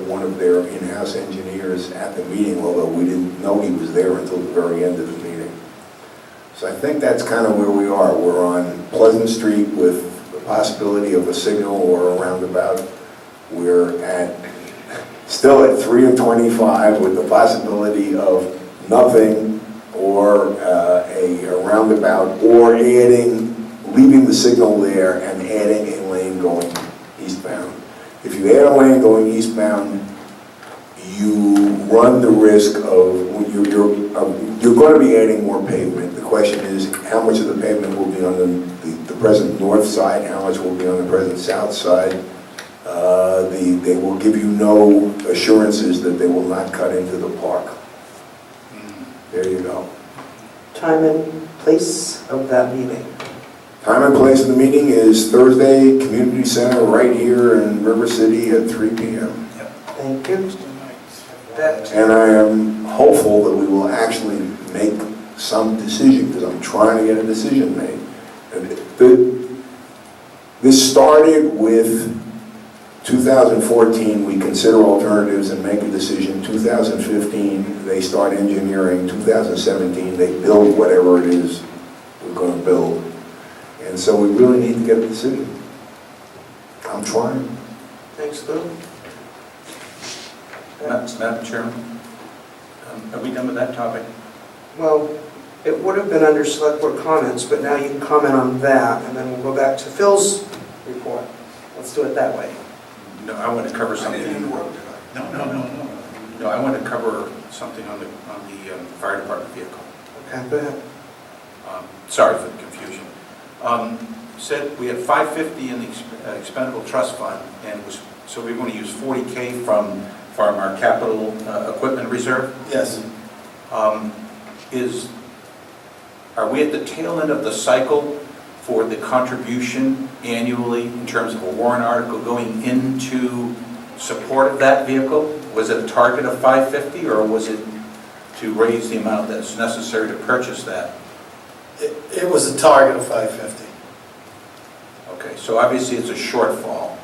one of their in-house engineers at the meeting, although we didn't know he was there until the very end of the meeting. So I think that's kind of where we are. We're on Pleasant Street with the possibility of a signal or a roundabout. We're still at 3 and 25 with the possibility of nothing or a roundabout, or leaving the signal there and adding a lane going eastbound. If you add a lane going eastbound, you run the risk of, you're going to be adding more pavement. The question is, how much of the pavement will be on the present north side, how much will be on the present south side. They will give you no assurances that they will not cut into the park. There you go. Time and place of that meeting. Time and place of the meeting is Thursday, Community Center, right here in River City at 3 p.m. Thank you. That, And I am hopeful that we will actually make some decision, because I'm trying to get a decision made. This started with 2014, we consider alternatives and make a decision. 2015, they start engineering. 2017, they build whatever it is we're going to build. And so we really need to get a decision. I'm trying. thanks, Lou. Madam Chairman, are we done with that topic? Well, it would have been under select board comments, but now you can comment on that, and then we'll go back to Phil's report. Let's do it that way. No, I want to cover something. No, I want to cover something on the fire department vehicle. Okay, go ahead. Sorry for the confusion. Said we had $550 in the expendable trust fund, and so we're going to use $40K from our capital equipment reserve. Yes. Are we at the tail end of the cycle for the contribution annually in terms of a warrant article going into support of that vehicle? Was it a target of $550, or was it to raise the amount that's necessary to purchase that? It was a target of $550. Okay, so obviously it's a shortfall.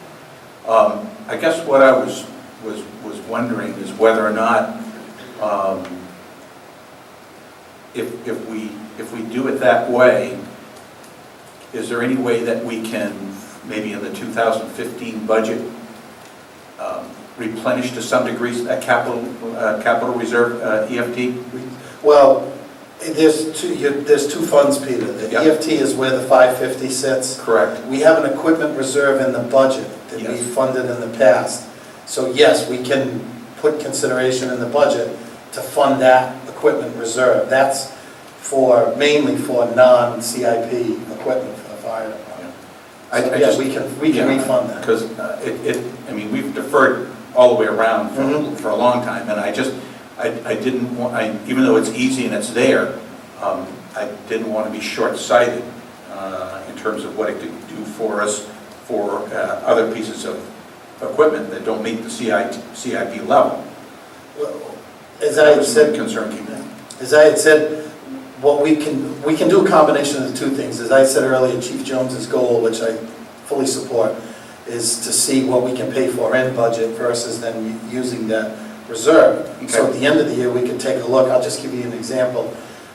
I guess what I was wondering is whether or not, if we do it that way, is there any way that we can, maybe in the 2015 budget, replenish to some degree a capital reserve EFT? Well, there's two funds, Peter. The EFT is where the 550 sits. Correct. We have an equipment reserve in the budget that we funded in the past. So yes, we can put consideration in the budget to fund that equipment reserve. That's mainly for non-CIP equipment for the fire department. So yes, we can refund that. Because I mean, we've deferred all the way around for a long time, and I didn't want, even though it's easy and it's there, I didn't want to be short-sighted in terms of what it could do for us for other pieces of equipment that don't meet the CIP level. Well, as I had said, what we can do a combination of the two things. As I said earlier, Chief Jones's goal, which I fully support, is to see what we can pay for in budget versus then using that reserve. Okay. So at the end of the year, we can take a look. I'll just give you an example.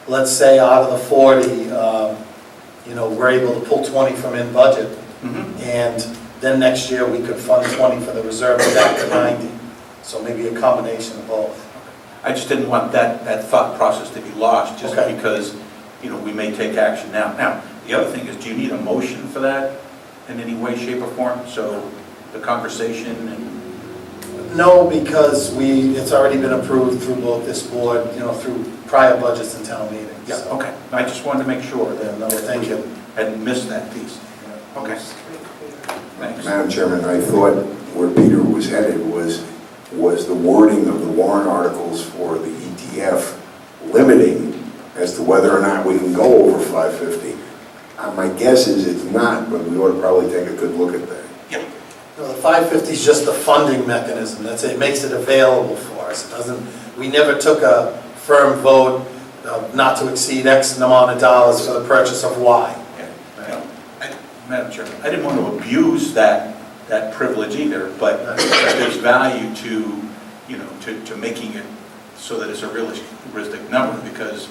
Let's say out of the 40, we're able to pull 20 from in budget, and then next year we could fund 20 for the reserve back to 90. So maybe a combination of both. I just didn't want that thought process to be lost just because, we may take action now. Now, the other thing is, do you need a motion for that in any way, shape, or form? So the conversation and... No, because it's already been approved through both this board, through prior budgets and town meetings. Yeah, okay. I just wanted to make sure that no, thank you. Hadn't missed that piece. Okay. Thanks. Madam Chairman, I thought where Peter was headed was the wording of the warrant articles for the ETF limiting as to whether or not we can go over 550. My guess is it's not, but we ought to probably take a good look at that. Yep. No, the 550 is just the funding mechanism. It makes it available for us. We never took a firm vote not to exceed X amount of dollars for the purchase of Y. Madam Chairman, I didn't want to abuse that privilege either, but there's value to, to making it so that it's a realistic number, because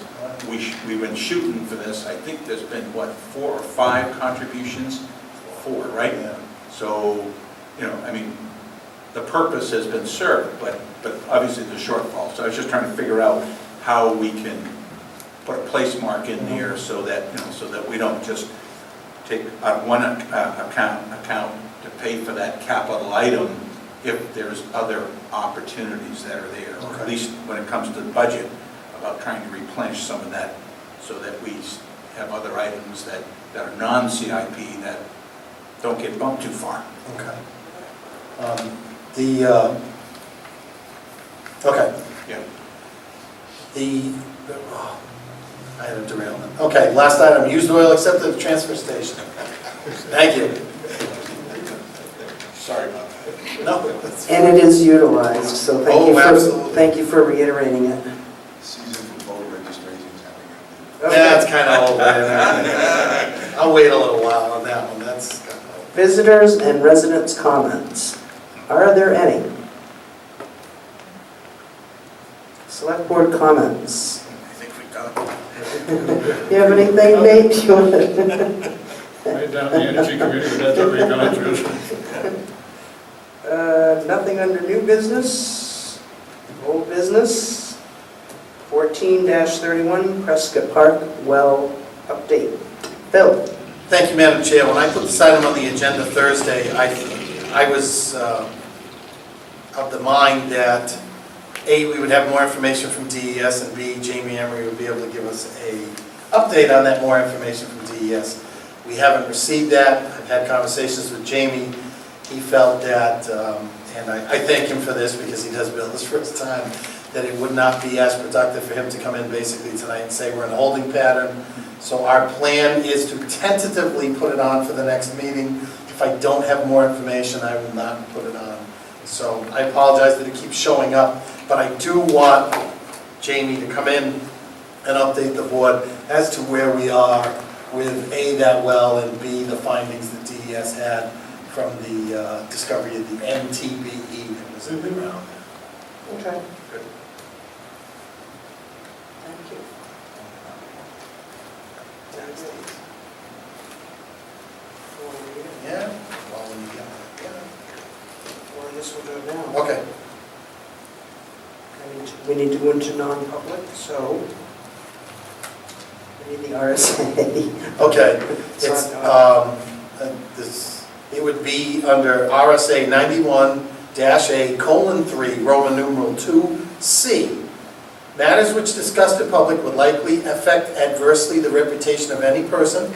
we've been shooting for this. I think there's been, 4 or 5 contributions? 4, right? Yeah. So, the purpose has been served, but obviously there's a shortfall. So I was just trying to figure out how we can put a place mark in there so that, so that we don't just take one account to pay for that capital item if there's other opportunities that are there, or at least when it comes to the budget, about trying to replenish some of that so that we have other items that are non-CIP that don't get bumped too far. Okay. I had a derailment. Okay, last item, used oil except at the transfer station. Thank you. Sorry about that. No. And it is utilized, so absolutely. thank you for reiterating it. Season for voter registrations That's kind of old. I'll wait a little while on that one. That's kind of old. Visitors and residents' comments. Are there any? Select board comments. I think we've done it. You have anything, Nate? You want to- Right down the energy committee, but that's already gone through. Nothing under new business, old business. 14-31 Prescott Park well update. Bill? Thank you, Madam Chair. When I put this item on the agenda Thursday, I was of the mind that A, we would have more information from DES, and B, Jamie Emery would be able to give us a update on that more information from DES. We haven't received that. I've had conversations with Jamie. He felt that, and I thank him for this because he does bill this first time, that it would not be as productive for him to come in basically tonight and say we're in a holding pattern. So our plan is to tentatively put it on for the next meeting. If I don't have more information, I will not put it on. So I apologize that it keeps showing up, but I do want Jamie to come in and update the board as to where we are with A, that well, and B, the findings that DES had from the discovery of the MTBE that was in the ground. Okay. Good. Thank you. Yeah? Well, when you get it. Well, I guess we'll do it now. Okay. We need to go into non-public, so we need the RSA. Okay. It's, It would be under RSA 91-A:3, Roman numeral 2C. Matters which discussed in public would likely affect adversely the reputation of any person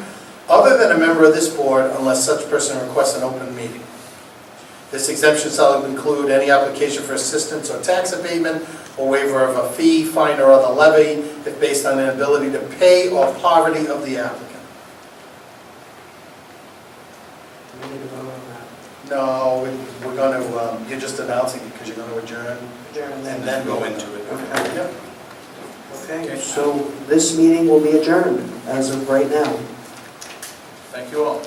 other than a member of this board unless such person requests an open meeting. This exemption shall include any application for assistance or tax abatement or waiver of a fee, fine, or other levy if based on inability to pay or poverty of the applicant. We need to vote on that. No, we're going to, you're just announcing it because you're going to adjourn Adjourn and then go into it. Okay. Yep. Okay, so this meeting will be adjourned as of right now. Thank you all.